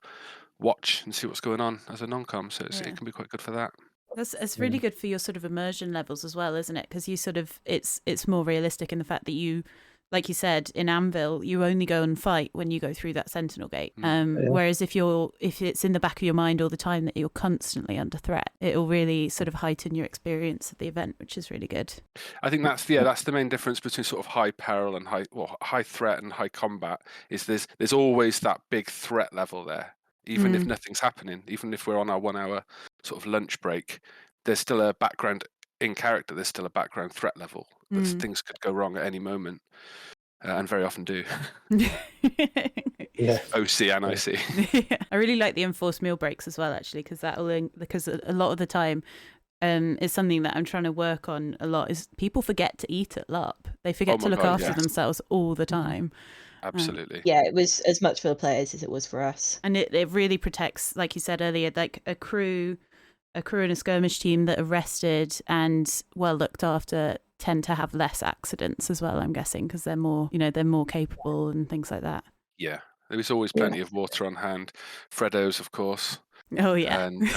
Speaker 2: watch and see what's going on as a non-com, so it can be quite good for that.
Speaker 1: It's really good for your sort of immersion levels as well, isn't it? Because you sort of it's more realistic in the fact that you, like you said, in Anvil, you only go and fight when you go through that sentinel gate. Whereas if it's in the back of your mind all the time that you're constantly under threat, it'll really sort of heighten your experience of the event, which is really good.
Speaker 2: I think that's the main difference between sort of high peril and high threat and high combat is there's always that big threat level there. Even if nothing's happening, even if we're on our 1 hour sort of lunch break, there's still a background in character. There's still a background threat level. Things could go wrong at any moment, and very often do. OC and IC.
Speaker 1: I really like the enforced meal breaks as well, actually, because a lot of the time is something that I'm trying to work on a lot. Is people forget to eat at LARP. They forget to look after themselves all the time.
Speaker 2: Absolutely.
Speaker 3: It was as much for the players as it was for us.
Speaker 1: And it really protects, like you said earlier, like a crew and a skirmish team that are rested and well looked after tend to have less accidents as well, I'm guessing, because they're more capable and things like that.
Speaker 2: Yeah. There was always plenty of water on hand. Freddos, of course.
Speaker 1: Oh, yeah.
Speaker 2: And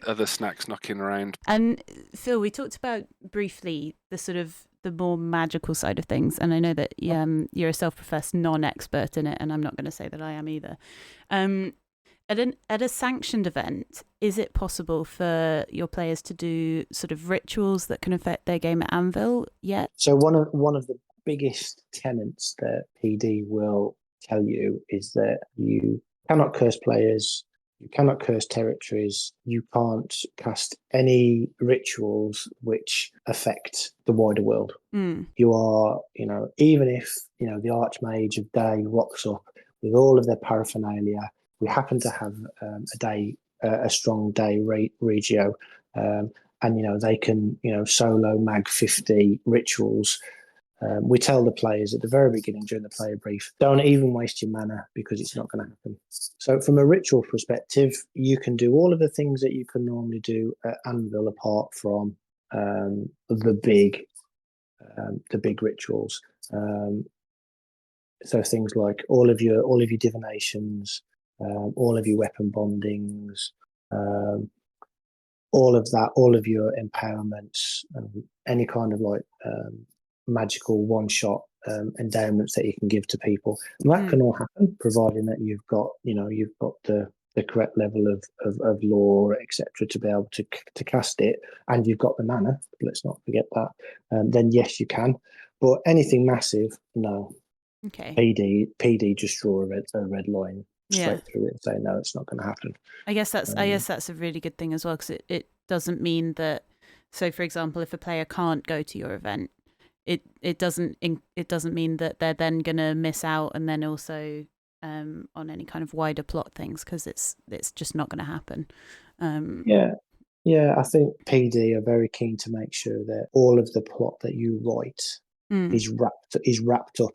Speaker 2: other snacks knocking around.
Speaker 1: And Phil, we talked about briefly the sort of the more magical side of things, and I know that you're a self-professed non-expert in it, and I'm not going to say that I am either. At a sanctioned event, is it possible for your players to do sort of rituals that can affect their game at Anvil yet?
Speaker 4: So one of the biggest tenets that PD will tell you is that you cannot curse players. You cannot curse territories. You can't cast any rituals which affect the wider world. You are, even if, the Archmage of Day rocks up with all of their paraphernalia, we happen to have a strong day regio, and, they can, solo mag 50 rituals. We tell the players at the very beginning during the player brief, don't even waste your mana because it's not going to happen. So from a ritual perspective, you can do all of the things that you can normally do at Anvil apart from the big rituals. So things like all of your divinations, all of your weapon bondings, all of that, all of your empowerments, any kind of magical one-shot endowments that you can give to people, and that can all happen, providing that you've got the correct level of lore, etc., to be able to cast it, and you've got the mana. Let's not forget that. Then yes, you can. But anything massive, no.
Speaker 1: Okay.
Speaker 4: PD just draw a red line straight through it and say no, it's not going to happen.
Speaker 1: I guess that's a really good thing as well, because it doesn't mean that. So, for example, if a player can't go to your event, it doesn't mean that they're then going to miss out, and then also on any kind of wider plot things, because it's just not going to happen.
Speaker 4: I think PD are very keen to make sure that all of the plot that you write is wrapped up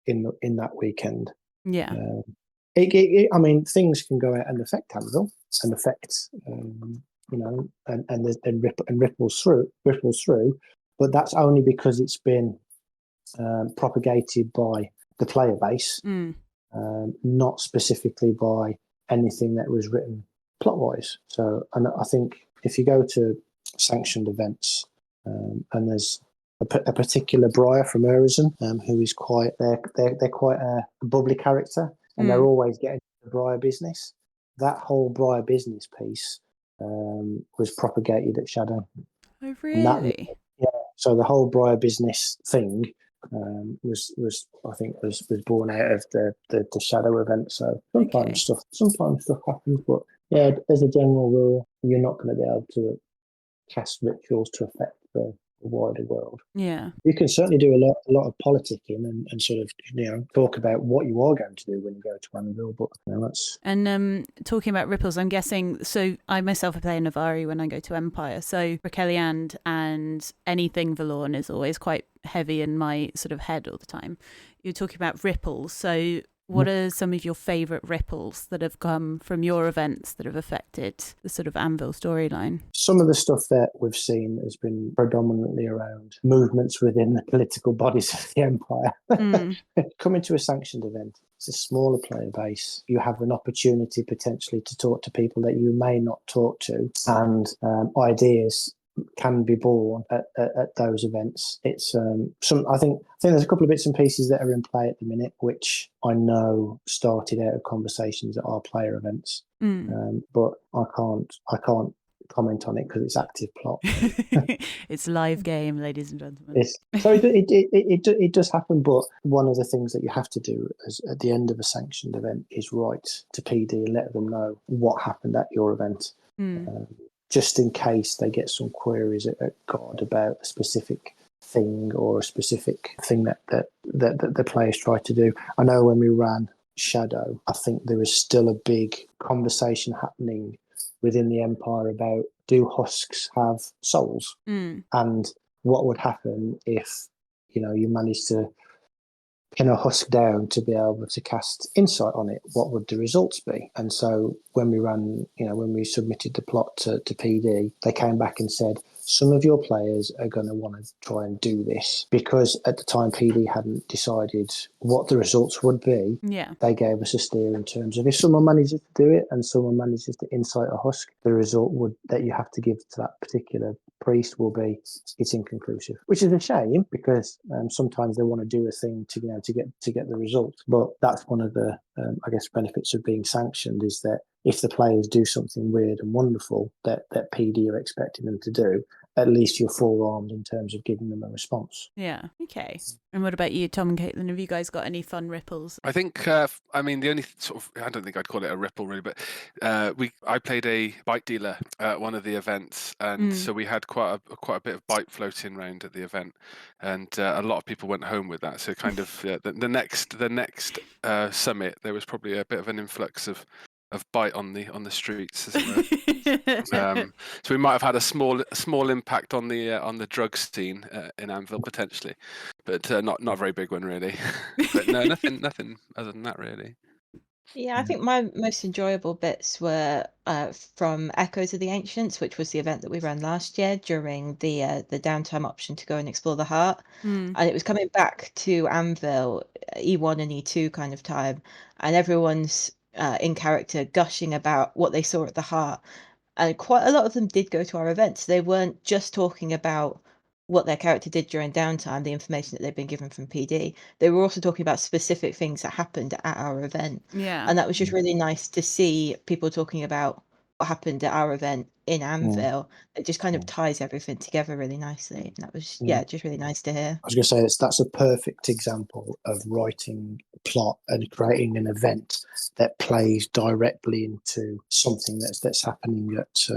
Speaker 4: in that weekend. I mean, things can go out and affect Anvil and affect and ripples through, but that's only because it's been propagated by the player base, not specifically by anything that was written plot-wise. So, and I think if you go to sanctioned events, and there's a particular Briar from Eerielight, who is they're quite a bubbly character, and they're always getting the Briar business. That whole Briar business piece was propagated at Shadow.
Speaker 1: Oh, really?
Speaker 4: So the whole Briar business thing was born out of the Shadow event. So sometimes stuff happens, but as a general rule, you're not going to be able to cast rituals to affect the wider world.
Speaker 1: Yeah.
Speaker 4: You can certainly do a lot of politicking and sort of, talk about what you are going to do when you go to Anvil, but that's...
Speaker 1: And talking about ripples, I'm guessing, so I myself play Navari when I go to Empire, so Raqueliand and anything Valorn is always quite heavy in my sort of head all the time. You're talking about ripples, so what are some of your favourite ripples that have come from your events that have affected the sort of Anvil storyline?
Speaker 4: Some of the stuff that we've seen has been predominantly around movements within the political bodies of the Empire. Coming to a sanctioned event, it's a smaller player base. You have an opportunity potentially to talk to people that you may not talk to, and ideas can be born at those events. It's I think there's a couple of bits and pieces that are in play at the minute, which I know started out of conversations at our player events, but I can't comment on it because it's active plot.
Speaker 1: It's live game, ladies and gentlemen.
Speaker 4: So it does happen, but one of the things that you have to do at the end of a sanctioned event is write to PD and let them know what happened at your event. Just in case they get some queries at God about a specific thing or a specific thing that the players try to do. I know when we ran Shadow, I think there is still a big conversation happening within the Empire about, do husks have souls? And what would happen if, you managed to pin a husk down to be able to cast insight on it? What would the results be? And so when we ran, when we submitted the plot to PD, they came back and said, some of your players are going to want to try and do this, because at the time PD hadn't decided what the results would be. They gave us a steer in terms of, if someone manages to do it and someone manages to insight a husk, the result that you have to give to that particular priest will be, it's inconclusive, which is a shame, because sometimes they want to do a thing to get the result. But that's one of the I guess benefits of being sanctioned, is that if the players do something weird and wonderful that PD are expecting them to do, at least you're forearmed in terms of giving them a response.
Speaker 1: Yeah. Okay. And what about you, Tom and Caitlin? Have you guys got any fun ripples?
Speaker 2: I think, the only sort of, I don't think I'd call it a ripple really, but I played a bite dealer at one of the events, and so we had quite a bit of bite floating around at the event, and a lot of people went home with that. So kind of the next summit, there was probably a bit of an influx of bite on the streets, as it were. So we might have had a small impact on the drug scene in Anvil potentially, but not a very big one really. But no, nothing other than that really.
Speaker 3: Yeah, I think my most enjoyable bits were from Echoes of the Ancients, which was the event that we ran last year during the downtime option to go and explore the heart. And it was coming back to Anvil, E1 and E2 kind of time, and everyone's in character gushing about what they saw at the heart. And quite a lot of them did go to our events. They weren't just talking about what their character did during downtime, the information that they've been given from PD. They were also talking about specific things that happened at our event. And that was just really nice to see people talking about what happened at our event in Anvil. It just kind of ties everything together really nicely. And that was, just really nice to hear.
Speaker 4: I was going to say, that's a perfect example of writing a plot and creating an event that plays directly into something that's happening at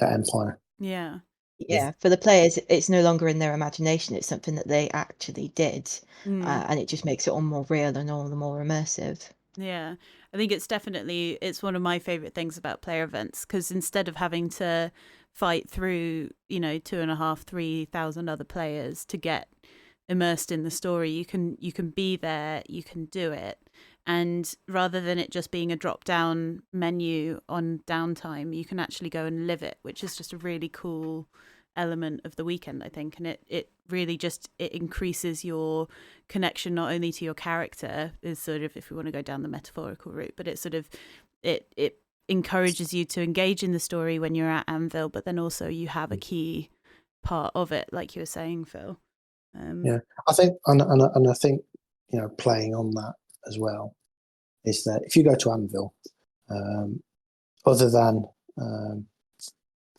Speaker 4: Empire.
Speaker 3: Yeah, for the players, it's no longer in their imagination. It's something that they actually did. And it just makes it all more real and all the more immersive.
Speaker 1: Yeah, I think it's one of my favourite things about player events, because instead of having to fight through, 2,500-3,000 other players to get immersed in the story, you can be there, you can do it. And rather than it just being a drop-down menu on downtime, you can actually go and live it, which is just a really cool element of the weekend, I think. And it really just, it increases your connection not only to your character, is sort of, if we want to go down the metaphorical route, but it sort of, it encourages you to engage in the story when you're at Anvil, but then also you have a key part of it, like you were saying, Phil.
Speaker 4: I think, and I think, playing on that as well, is that if you go to Anvil, other than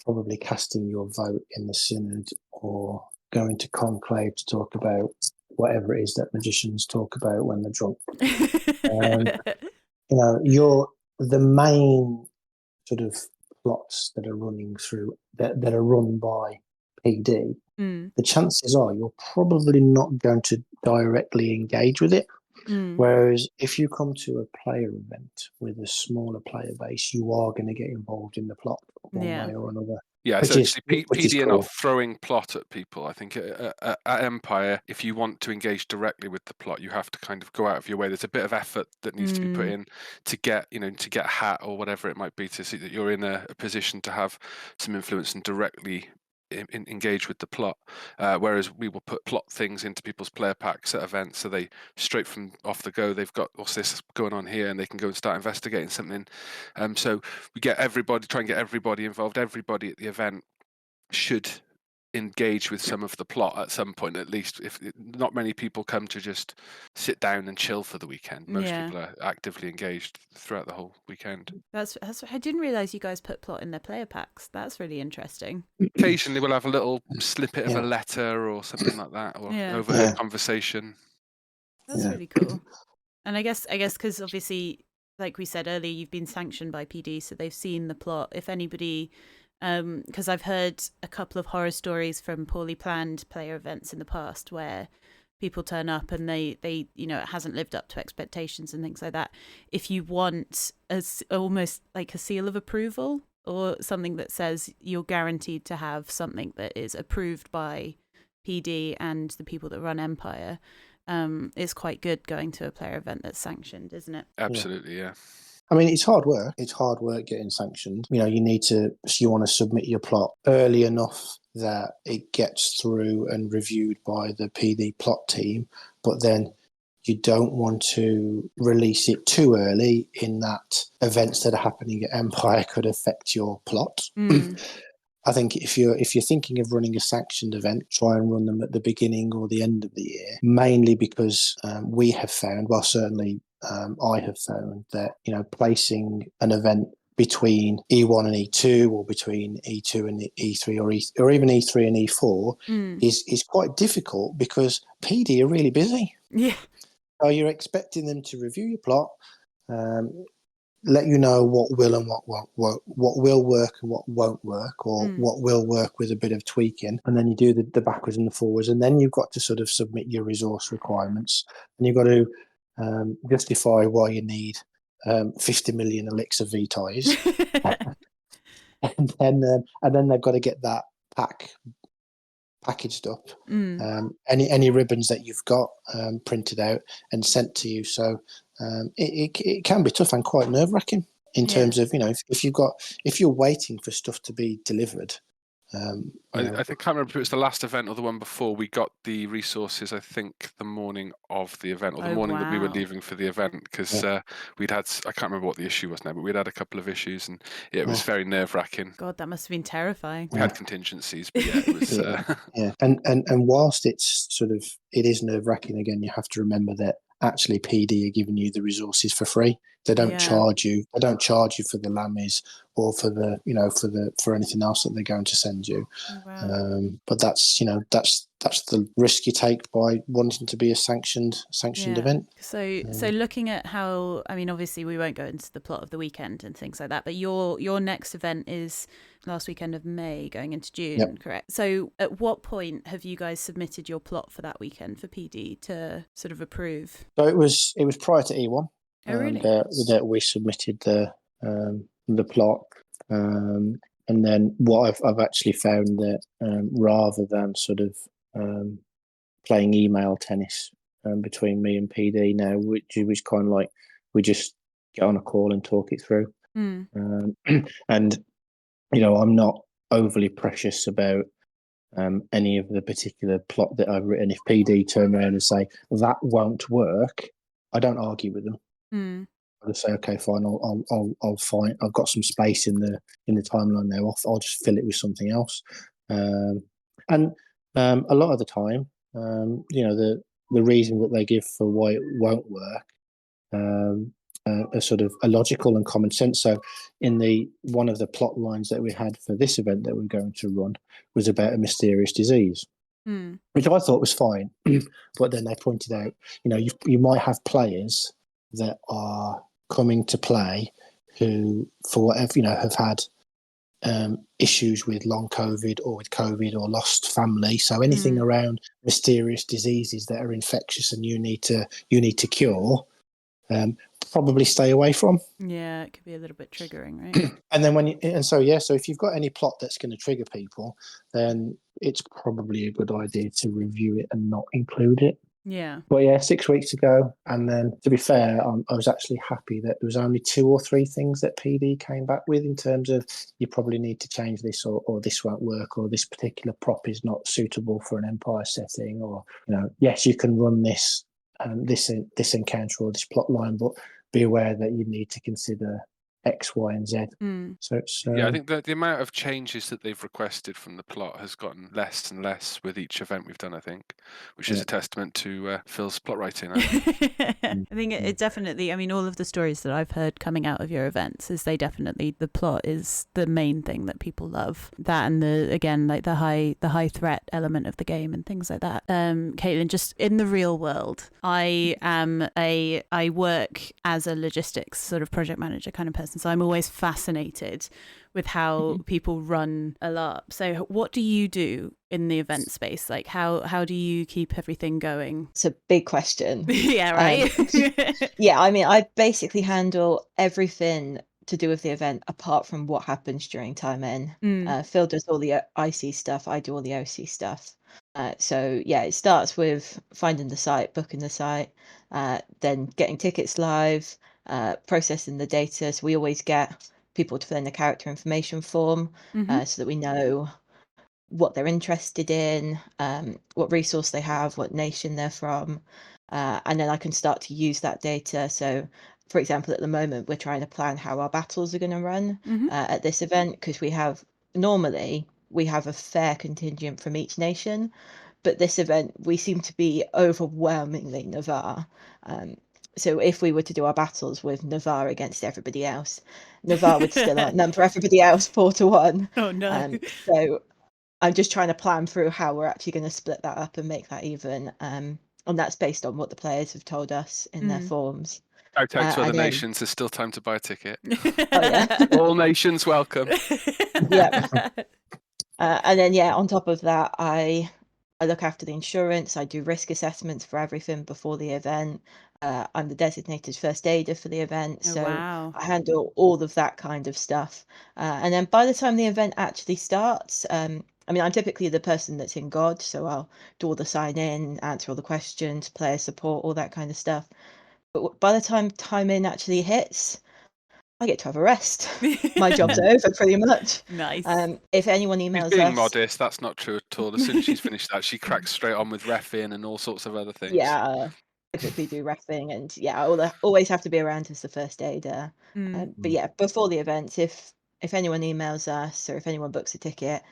Speaker 4: probably casting your vote in the synod or going to conclave to talk about whatever it is that magicians talk about when they're drunk, you're the main sort of plots that are running through that are run by PD the chances are you're probably not going to directly engage with it. Whereas if you come to a player event with a smaller player base, you are going to get involved in the plot one way or another.
Speaker 2: Yeah, so actually PD are not throwing plot at people. I think at Empire, if you want to engage directly with the plot, you have to kind of go out of your way. There's a bit of effort that needs to be put in to get a hat or whatever it might be, to see that you're in a position to have some influence and directly engage with the plot, whereas we will put plot things into people's player packs at events, so they straight from off the go, they've got what's this going on here, and they can go and start investigating something. So we try and get everybody involved. Everybody at the event should engage with some of the plot at some point, at least. If not many people come to just sit down and chill for the weekend, most people are actively engaged throughout the whole weekend.
Speaker 1: That's I didn't realize you guys put plot in their player packs. That's really interesting.
Speaker 2: Occasionally we'll have a little snippet of a letter or something like that, or overheard conversation.
Speaker 1: That's really cool. And I guess because obviously, like we said earlier, you've been sanctioned by PD, so they've seen the plot. If anybody, because I've heard a couple of horror stories from poorly planned player events in the past where people turn up and they it hasn't lived up to expectations and things like that. If you want almost like a seal of approval or something that says you're guaranteed to have something that is approved by PD and the people that run Empire, it's quite good going to a player event that's sanctioned, isn't it?
Speaker 2: Absolutely, yeah.
Speaker 4: I mean, it's hard work. It's hard work getting sanctioned. You want to submit your plot early enough that it gets through and reviewed by the PD plot team, but then you don't want to release it too early in that events that are happening at Empire could affect your plot. I think if you're thinking of running a sanctioned event, try and run them at the beginning or the end of the year, mainly because we have found, well, certainly I have found that, placing an event between E1 and E2 or between E2 and E3 or even E3 and E4 is quite difficult because PD are really busy.
Speaker 1: Yeah.
Speaker 4: So you're expecting them to review your plot, let you know what will and what will work and what won't work, or what will work with a bit of tweaking, and then you do the backwards and the forwards, and then you've got to sort of submit your resource requirements, and you've got to justify why you need 50 million elixir vitae, and then they've got to get that packaged up, any ribbons that you've got printed out and sent to you. So it can be tough and quite nerve-wracking in terms of, if you're waiting for stuff to be delivered.
Speaker 2: I think, can't remember if it was the last event or the one before, we got the resources, I think, the morning of the event, or the morning that we were leaving for the event, because we'd had, I can't remember what the issue was now, but we'd had a couple of issues, and it was very nerve-wracking.
Speaker 1: God, that must have been terrifying.
Speaker 2: We had contingencies, but it was...
Speaker 4: And whilst it's it is nerve-wracking, again, you have to remember that actually PD are giving you the resources for free. They don't charge you. They don't charge you for the lammies or for the for anything else that they're going to send you.
Speaker 1: Oh, wow.
Speaker 4: But that's the risk you take by wanting to be a sanctioned event.
Speaker 1: So looking at how, I mean, obviously we won't go into the plot of the weekend and things like that, but your next event is last weekend of May going into June, correct? So at what point have you guys submitted your plot for that weekend for PD to sort of approve?
Speaker 4: So it was prior to E1.
Speaker 1: Oh, really?
Speaker 4: That we submitted the plot, and then what I've actually found that rather than sort of playing email tennis between me and PD now, which kind of like we just get on a call and talk it through, and I'm not overly precious about any of the particular plot that I've written. If PD turn around and say that won't work, I don't argue with them. I'll just say, okay, fine. I'll find. I've got some space in the timeline now. I'll just fill it with something else. And a lot of the time, the reason that they give for why it won't work are sort of illogical and common sense. So, in one of the plot lines that we had for this event that we're going to run was about a mysterious disease, which I thought was fine. But then they pointed out, you might have players that are coming to play who, for whatever, have had issues with long COVID or with COVID or lost family. So anything around mysterious diseases that are infectious and you need to cure, probably stay away from.
Speaker 1: Yeah, it could be a little bit triggering, right?
Speaker 4: And then so if you've got any plot that's going to trigger people, then it's probably a good idea to review it and not include it.
Speaker 1: Yeah.
Speaker 4: But yeah, 6 weeks ago. And then, to be fair, I was actually happy that there was only 2 or 3 things that PD came back with in terms of you probably need to change this or this won't work or this particular prop is not suitable for an Empire setting or, yes, you can run this this encounter or this plot line, but be aware that you need to consider X, Y, and Z. So it's
Speaker 2: I think the amount of changes that they've requested from the plot has gotten less and less with each event we've done, I think, which is a testament to Phil's plot writing. I
Speaker 1: think it definitely, I mean, all of the stories that I've heard coming out of your events is the plot is the main thing that people love. That and the high threat element of the game and things like that. Caitlin, just in the real world, I work as a logistics sort of project manager kind of person. So I'm always fascinated with how people run a LARP. So what do you do in the event space? Like how do you keep everything going?
Speaker 3: It's a big question.
Speaker 1: Yeah, right.
Speaker 3: Yeah, I mean, I basically handle everything to do with the event apart from what happens during time in. Phil does all the IC stuff, I do all the OC stuff. So yeah, it starts with finding the site, booking the site, then getting tickets live, processing the data. So we always get people to fill in the character information form so that we know what they're interested in, what resource they have, what nation they're from, and then I can start to use that data. So for example, at the moment we're trying to plan how our battles are going to run at this event, because normally we have a fair contingent from each nation, but this event we seem to be overwhelmingly Navarre. So if we were to do our battles with Navarre against everybody else, Navarre would still outnumber everybody else 4-1.
Speaker 1: Oh no.
Speaker 3: So I'm just trying to plan through how we're actually going to split that up and make that even. And that's based on what the players have told us in their forms.
Speaker 2: Shout out to other nations, there's still time to buy a ticket.
Speaker 3: Oh yeah.
Speaker 2: All nations welcome.
Speaker 3: Yeah. And then on top of that, I look after the insurance. I do risk assessments for everything before the event. I'm the designated first aider for the event, so
Speaker 1: wow.
Speaker 3: I handle all of that kind of stuff. And then by the time the event actually starts, I mean, I'm typically the person that's in God, so I'll do all the sign in, answer all the questions, player support, all that kind of stuff. But by the time in actually hits, I get to have a rest. My job's over pretty much.
Speaker 1: Nice.
Speaker 3: If anyone emails
Speaker 2: She's being
Speaker 3: us,
Speaker 2: modest. That's not true at all. As soon as she's finished that, she cracks straight on with reffing and all sorts of other things.
Speaker 3: Yeah, typically do reffing, and I always have to be around as the first aider. But yeah, before the event, if anyone emails us or if anyone books a ticket,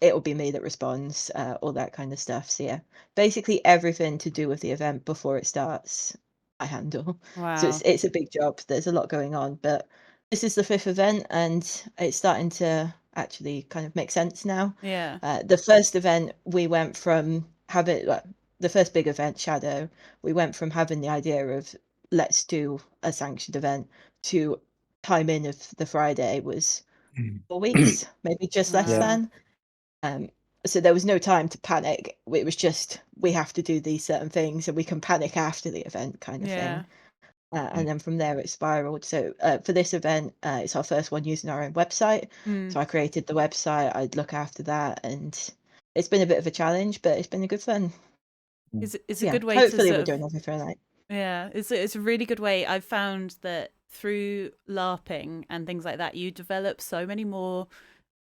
Speaker 3: it'll be me that responds, all that kind of stuff. So yeah, basically everything to do with the event before it starts, I handle.
Speaker 1: Wow.
Speaker 3: So it's a big job. There's a lot going on, but this is the 5th event and it's starting to actually kind of make sense now.
Speaker 1: Yeah.
Speaker 3: The first event we went from having the first big event, Shadow, we went from having the idea of let's do a sanctioned event to time in of the Friday was 4 weeks, maybe just less than. So there was no time to panic. It was just, we have to do these certain things and we can panic after the event kind of thing. And then from there it spiraled. So for this event, it's our first one using our own website. So I created the website, I'd look after that, and it's been a bit of a challenge, but it's been a good fun.
Speaker 1: It's a good way
Speaker 3: hopefully
Speaker 1: to
Speaker 3: we're doing everything right.
Speaker 1: Yeah, it's a really good way. I've found that through LARPing and things like that, you develop so many more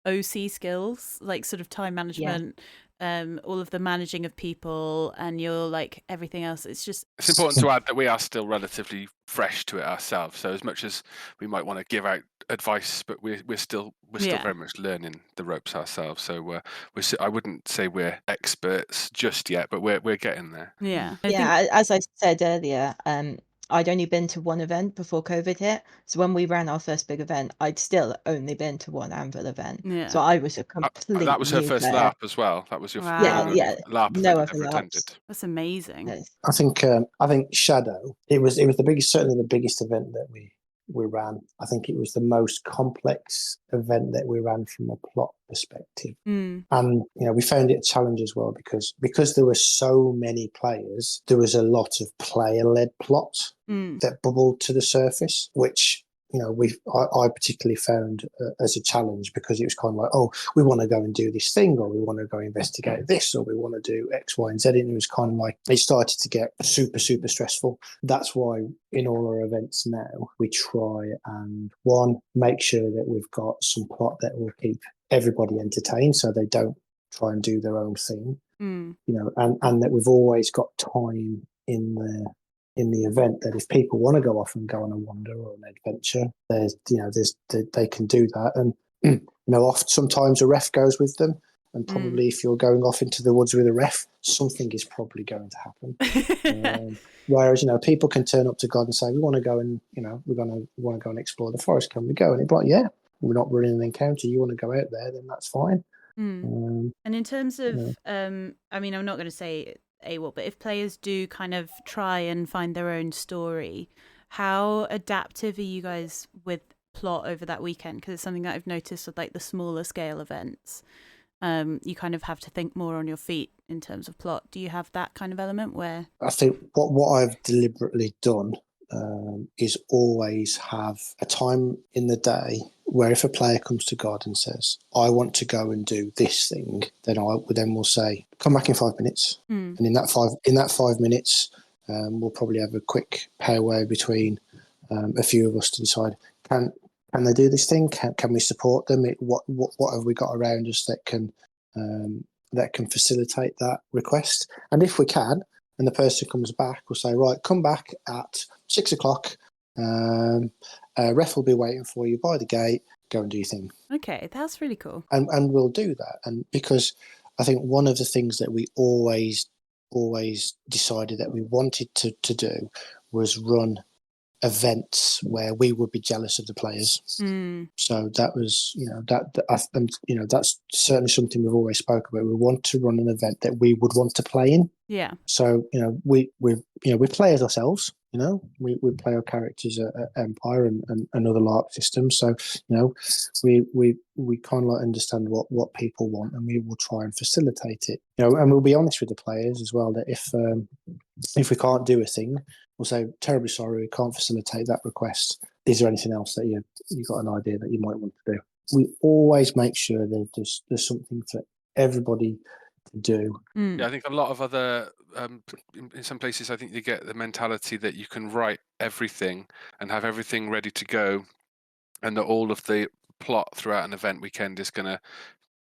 Speaker 1: OC skills, like sort of time management, all of the managing of people, and you're like everything else. It's
Speaker 2: important to add that we are still relatively fresh to it ourselves. So as much as we might want to give out advice, but we're still very much learning the ropes ourselves. So I wouldn't say we're experts just yet, but we're getting there.
Speaker 1: Yeah.
Speaker 3: As I said earlier, I'd only been to one event before COVID hit. So when we ran our first big event, I'd still only been to one Anvil event.
Speaker 1: Yeah.
Speaker 3: So I was a complete
Speaker 2: that was her
Speaker 3: new
Speaker 2: first
Speaker 3: player.
Speaker 2: LARP as well. That was your
Speaker 1: Wow.
Speaker 2: LARP
Speaker 3: no
Speaker 2: event
Speaker 3: other
Speaker 2: you ever
Speaker 3: LARPs.
Speaker 2: attended.
Speaker 1: That's amazing.
Speaker 3: Yes.
Speaker 4: I think Shadow. It was certainly the biggest event that we we ran. I think it was the most complex event that we ran from a plot perspective. And, we found it a challenge as well because there were so many players, there was a lot of player-led plot that bubbled to the surface, which, I particularly found as a challenge, because it was kind of like, oh, we want to go and do this thing, or we want to go investigate this, or we want to do X, Y, and Z. And it was kind of like, it started to get super, super stressful. That's why in all our events now, we try and, one, make sure that we've got some plot that will keep everybody entertained, so they don't try and do their own thing, and that we've always got time in the event that if people want to go off and go on a wander or an adventure, they can do that. And often sometimes a ref goes with them, and probably if you're going off into the woods with a ref, something is probably going to happen. Whereas people can turn up to God and say, we want to go and we want to go and explore the forest. Can we go? And it'd be like, yeah, we're not running an encounter. You want to go out there, then that's fine.
Speaker 1: And in terms of, I'm not going to say AWOL, but if players do kind of try and find their own story, how adaptive are you guys with plot over that weekend? Because it's something that I've noticed with like the smaller scale events. You kind of have to think more on your feet in terms of plot. Do you have that kind of element where?
Speaker 4: I think what I've deliberately done is always have a time in the day where if a player comes to God and says, I want to go and do this thing, then we'll say, come back in 5 minutes. And in that 5 minutes, we'll probably have a quick powwow between a few of us to decide, can they do this thing? Can we support them? What have we got around us that can facilitate that request? And if we can, and the person comes back, we'll say, right, come back at 6 o'clock. Ref will be waiting for you by the gate. Go and do your thing.
Speaker 1: Okay, that's really cool.
Speaker 4: And we'll do that. And because I think one of the things that we always decided that we wanted to do was run events where we would be jealous of the players. So that was, that's certainly something we've always spoke about. We want to run an event that we would want to play in.
Speaker 1: Yeah.
Speaker 4: So we play as ourselves. We play our characters at Empire and other LARP systems. So we kind of like understand what people want, and we will try and facilitate it. And we'll be honest with the players as well that if we can't do a thing, we'll say, terribly sorry, we can't facilitate that request. Is there anything else that you got an idea that you might want to do? We always make sure that there's something for everybody to do.
Speaker 2: Yeah, I think a lot of other, in some places, I think you get the mentality that you can write everything and have everything ready to go, and that all of the plot throughout an event weekend is going to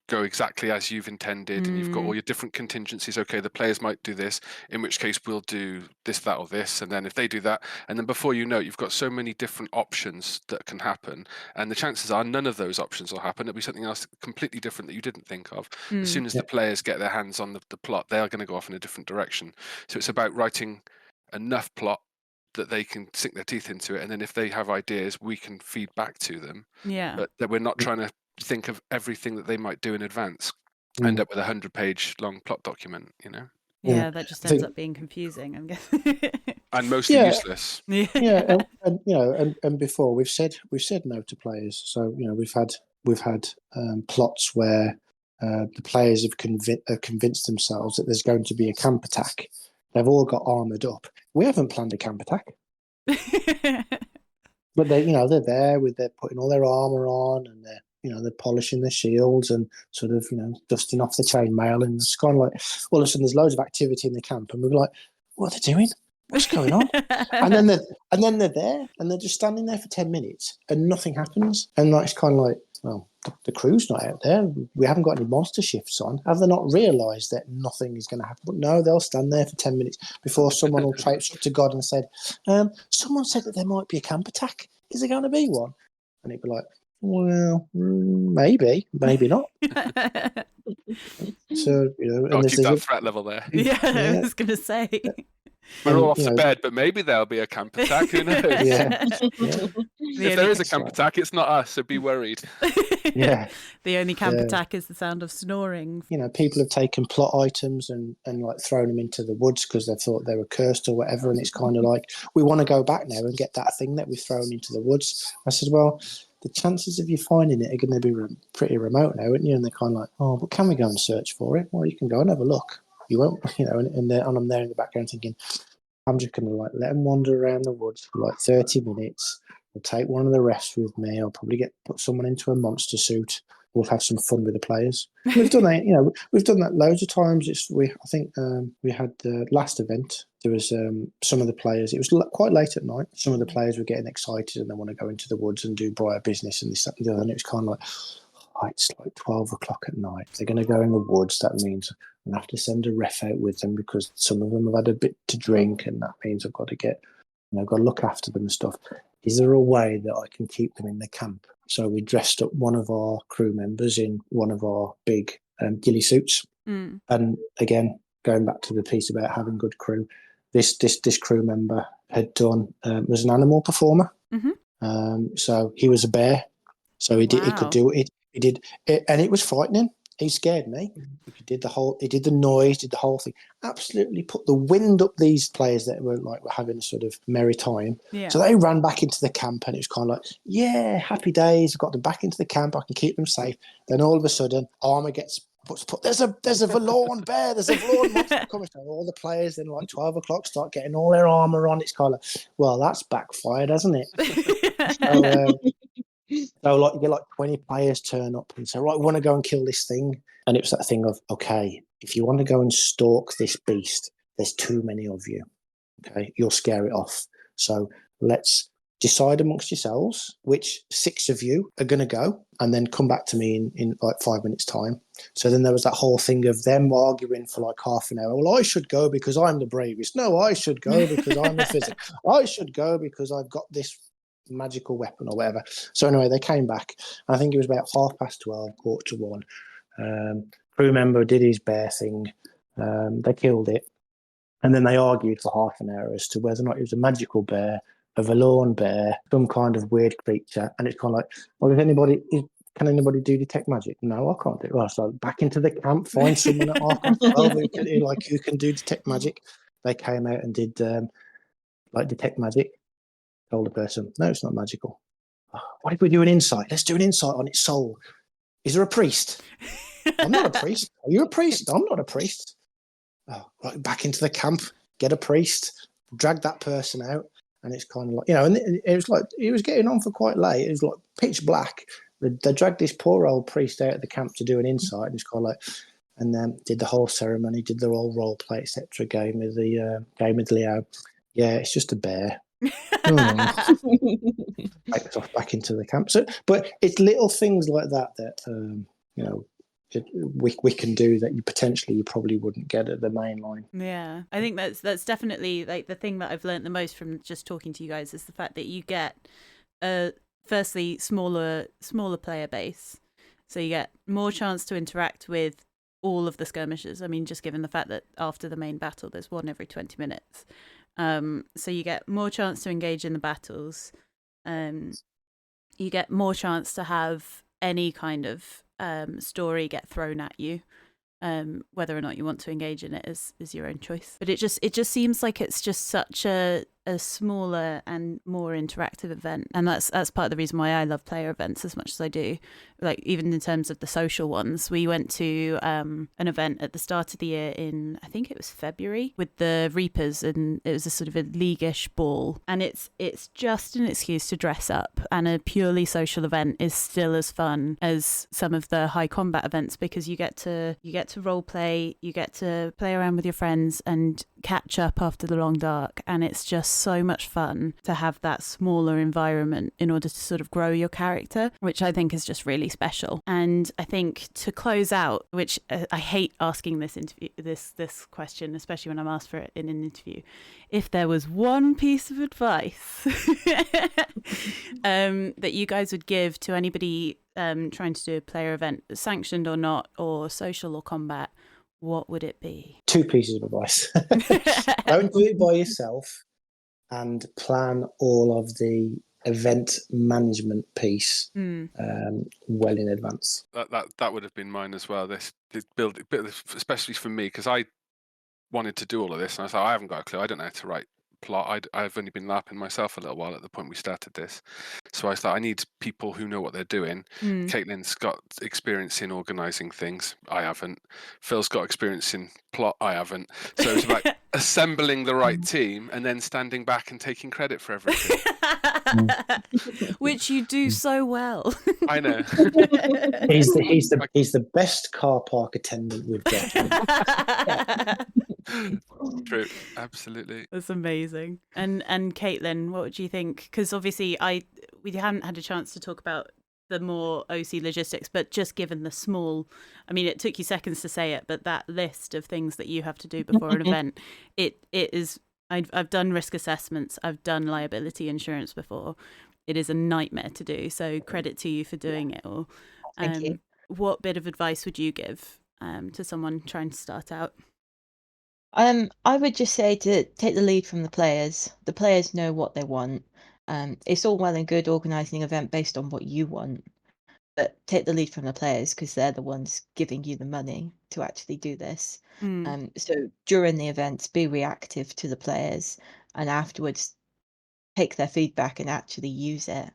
Speaker 2: go exactly as you've intended, and you've got all your different contingencies. Okay, the players might do this, in which case we'll do this, that, or this, and then if they do that, and then before you know it, you've got so many different options that can happen, and the chances are none of those options will happen. It'll be something else completely different that you didn't think of. As soon as the players get their hands on the plot, they are going to go off in a different direction. So it's about writing enough plot that they can sink their teeth into it, and then if they have ideas, we can feed back to them. But that we're not trying to think of everything that they might do in advance. End up with 100-page long plot document,
Speaker 1: Yeah, that just ends up being confusing, I'm guessing.
Speaker 2: And mostly useless.
Speaker 4: And before we've said no to players. So we've had plots where the players have convinced themselves that there's going to be a camp attack. They've all got armored up. We haven't planned a camp attack. But they're there they're putting all their armor on, and they're polishing their shields and sort of, dusting off the chainmail, and it's kind of like all of a sudden there's loads of activity in the camp, and we're like, what are they doing? What's going on? and then they're there, and they're just standing there for 10 minutes, and nothing happens. And it's kind of like, well, the crew's not out there. We haven't got any monster shifts on. Have they not realised that nothing is going to happen? But no, they'll stand there for 10 minutes before someone will traipse up to God and said, someone said that there might be a camp attack. Is there going to be one? And he'd be like, well, maybe not. So
Speaker 2: and there's that threat level there.
Speaker 1: I was going to say.
Speaker 2: We're all off to bed, but maybe there'll be a camp attack. Who knows? If there is a camp attack, it's not us, so be worried.
Speaker 1: The only camp attack is the sound of snoring.
Speaker 4: People have taken plot items and like thrown them into the woods because they thought they were cursed or whatever, and it's kind of like, we want to go back now and get that thing that we've thrown into the woods. I said, well, the chances of you finding it are going to be pretty remote now, aren't you? And they're kind of like, oh, but can we go and search for it? Well, you can go and have a look. You won't, and I'm there in the background thinking, I'm just going to like let them wander around the woods for like 30 minutes. I'll take one of the rest with me. I'll probably put someone into a monster suit. We'll have some fun with the players. We've done that, we've done that loads of times. I think we had the last event. There was some of the players. It was quite late at night. Some of the players were getting excited and they want to go into the woods and do briar business and this, that, and the other. And it was kind of like, it's like 12 o'clock at night. They're going to go in the woods. That means I'm going to have to send a ref out with them because some of them have had a bit to drink, and that means I've got to look after them and stuff. Is there a way that I can keep them in the camp? So we dressed up one of our crew members in one of our big ghillie suits. And again, going back to the piece about having good crew, this crew member had done was an animal performer. So he was a bear. So he could do it. He did it, and it was frightening. He scared me. He did the noise, did the whole thing. Absolutely put the wind up these players that were having a sort of merry time. Yeah. So they ran back into the camp, and it was kind of like, yeah, happy days. I've got them back into the camp. I can keep them safe. Then all of a sudden, armor gets put. There's a Valorn bear. There's a Valorn monster coming. So all the players then 12 o'clock start getting all their armor on. It's kind of like, well, that's backfired, hasn't it? So you get 20 players turn up and say, right, we want to go and kill this thing. And it was that thing of, okay, if you want to go and stalk this beast, there's too many of you. Okay, you'll scare it off. So let's decide amongst yourselves which 6 of you are going to go and then come back to me in 5 minutes' time. So then there was that whole thing of them arguing for half an hour. Well, I should go because I'm the bravest. No, I should go because I'm the physic. I should go because I've got this magical weapon or whatever. So anyway, they came back. I think it was about 12:30, 1:45. Crew member did his bear thing. They killed it, and then they argued for half an hour as to whether or not it was a magical bear, a Valorn bear, some kind of weird creature. And it's kind of like, well, can anybody do detect magic? No, I can't do it. Well, so back into the camp, find someone at 12:30 who can do detect magic. They came out and did detect magic. Told the person, no, it's not magical. What if we do an insight? Let's do an insight on its soul. Is there a priest? I'm not a priest. Are you a priest? I'm not a priest. Right, back into the camp, get a priest, drag that person out, and it's kind of like, and it was like, it was getting on for quite late. It was like pitch black. They dragged this poor old priest out of the camp to do an insight, and it's kind of like, and then did the whole ceremony, did the whole role play, etc. Game with Leo. Yeah, it's just a bear. Back into the camp. So, but it's little things like that we can do that you probably wouldn't get at the main line.
Speaker 1: Yeah, I think that's definitely the thing that I've learned the most from just talking to you guys is the fact that you get firstly smaller player base, so you get more chance to interact with all of the skirmishers. I mean, just given the fact that after the main battle there's one every 20 minutes. So you get more chance to engage in the battles. You get more chance to have any kind of story get thrown at you. Whether or not you want to engage in it is your own choice. But it just seems like it's just such a smaller and more interactive event, and that's part of the reason why I love player events as much as I do. Like, even in terms of the social ones, we went to an event at the start of the year in, I think it was February, with the Reapers, and it was a sort of a leaguish ball, and it's just an excuse to dress up, and a purely social event is still as fun as some of the high combat events, because you get to role play, you get to play around with your friends and catch up after the long dark, and it's just so much fun to have that smaller environment in order to sort of grow your character, which I think is just really special. And I think to close out, which I hate asking this question, especially when I'm asked for it in an interview, if there was one piece of advice that you guys would give to anybody trying to do a player event, sanctioned or not, or social or combat, what would it be?
Speaker 4: 2 pieces of advice. Don't do it by yourself, and plan all of the event management piece well in advance.
Speaker 2: That would have been mine as well. This build, especially for me, because I wanted to do all of this, and I thought, I haven't got a clue. I don't know how to write plot. I've only been LARPing myself a little while at the point we started this, so I thought I need people who know what they're doing. Caitlin's got experience in organising things. I haven't. Phil's got experience in plot. I haven't. So it's about assembling the right team and then standing back and taking credit for everything.
Speaker 1: Which you do so well.
Speaker 2: I know.
Speaker 4: He's the best car park attendant we've got.
Speaker 2: True, absolutely.
Speaker 1: That's amazing. And Caitlin, what would you think? Because obviously we hadn't had a chance to talk about the more OC logistics, but just given the small, I mean, it took you seconds to say it, but that list of things that you have to do before an event, it is. I've done risk assessments. I've done liability insurance before. It is a nightmare to do. So credit to you for doing it all.
Speaker 3: Thank you.
Speaker 1: What bit of advice would you give to someone trying to start out?
Speaker 3: I would just say to take the lead from the players. The players know what they want. It's all well and good organising an event based on what you want, but take the lead from the players because they're the ones giving you the money to actually do this. So during the events, be reactive to the players, and afterwards take their feedback and actually use it.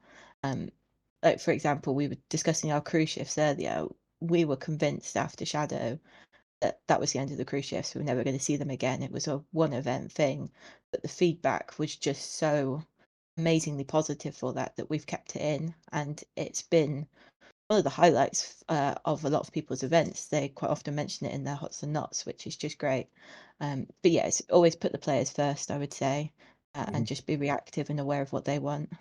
Speaker 3: Like, for example, we were discussing our cruise shifts earlier. We were convinced after Shadow that was the end of the cruise shifts. We were never going to see them again. It was a one event thing, but the feedback was just so amazingly positive for that we've kept it in, and it's been one of the highlights of a lot of people's events. They quite often mention it in their hots and nots, which is just great. But yeah, it's always put the players first, I would say, and just be reactive and aware of what they want.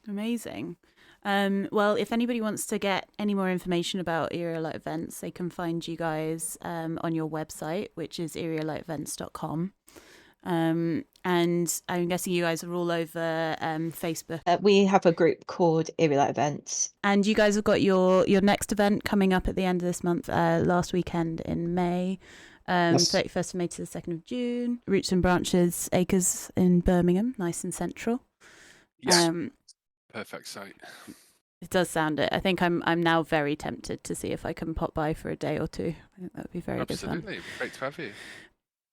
Speaker 1: Amazing. Well, if anybody wants to get any more information about Eerielight events, they can find you guys on your website, which is eerielightvents.com. And I'm guessing you guys are all over Facebook.
Speaker 3: We have a group called Eerielight Events.
Speaker 1: And you guys have got your next event coming up at the end of this month, last weekend in May. 31st of May to the 2nd of June. Roots and Branches Acres in Birmingham, nice and central.
Speaker 2: Yes. Perfect site.
Speaker 1: It does sound it. I think I'm now very tempted to see if I can pop by for a day or two. I think that would be very good fun.
Speaker 2: Absolutely. Great to have you.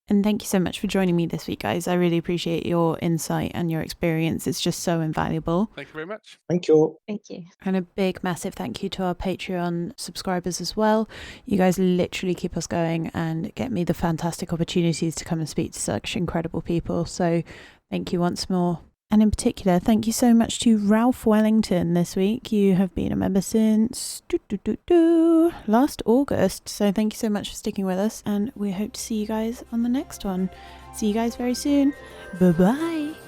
Speaker 1: And thank you so much for joining me this week, guys. I really appreciate your insight and your experience. It's just so invaluable.
Speaker 2: Thank you very much.
Speaker 4: Thank you.
Speaker 3: Thank you.
Speaker 1: And a big, massive thank you to our Patreon subscribers as well. You guys literally keep us going and get me the fantastic opportunities to come and speak to such incredible people. So thank you once more. And in particular, thank you so much to Ralph Wellington this week. You have been a member since last August. So thank you so much for sticking with us. And we hope to see you guys on the next one. See you guys very soon. Bye-bye.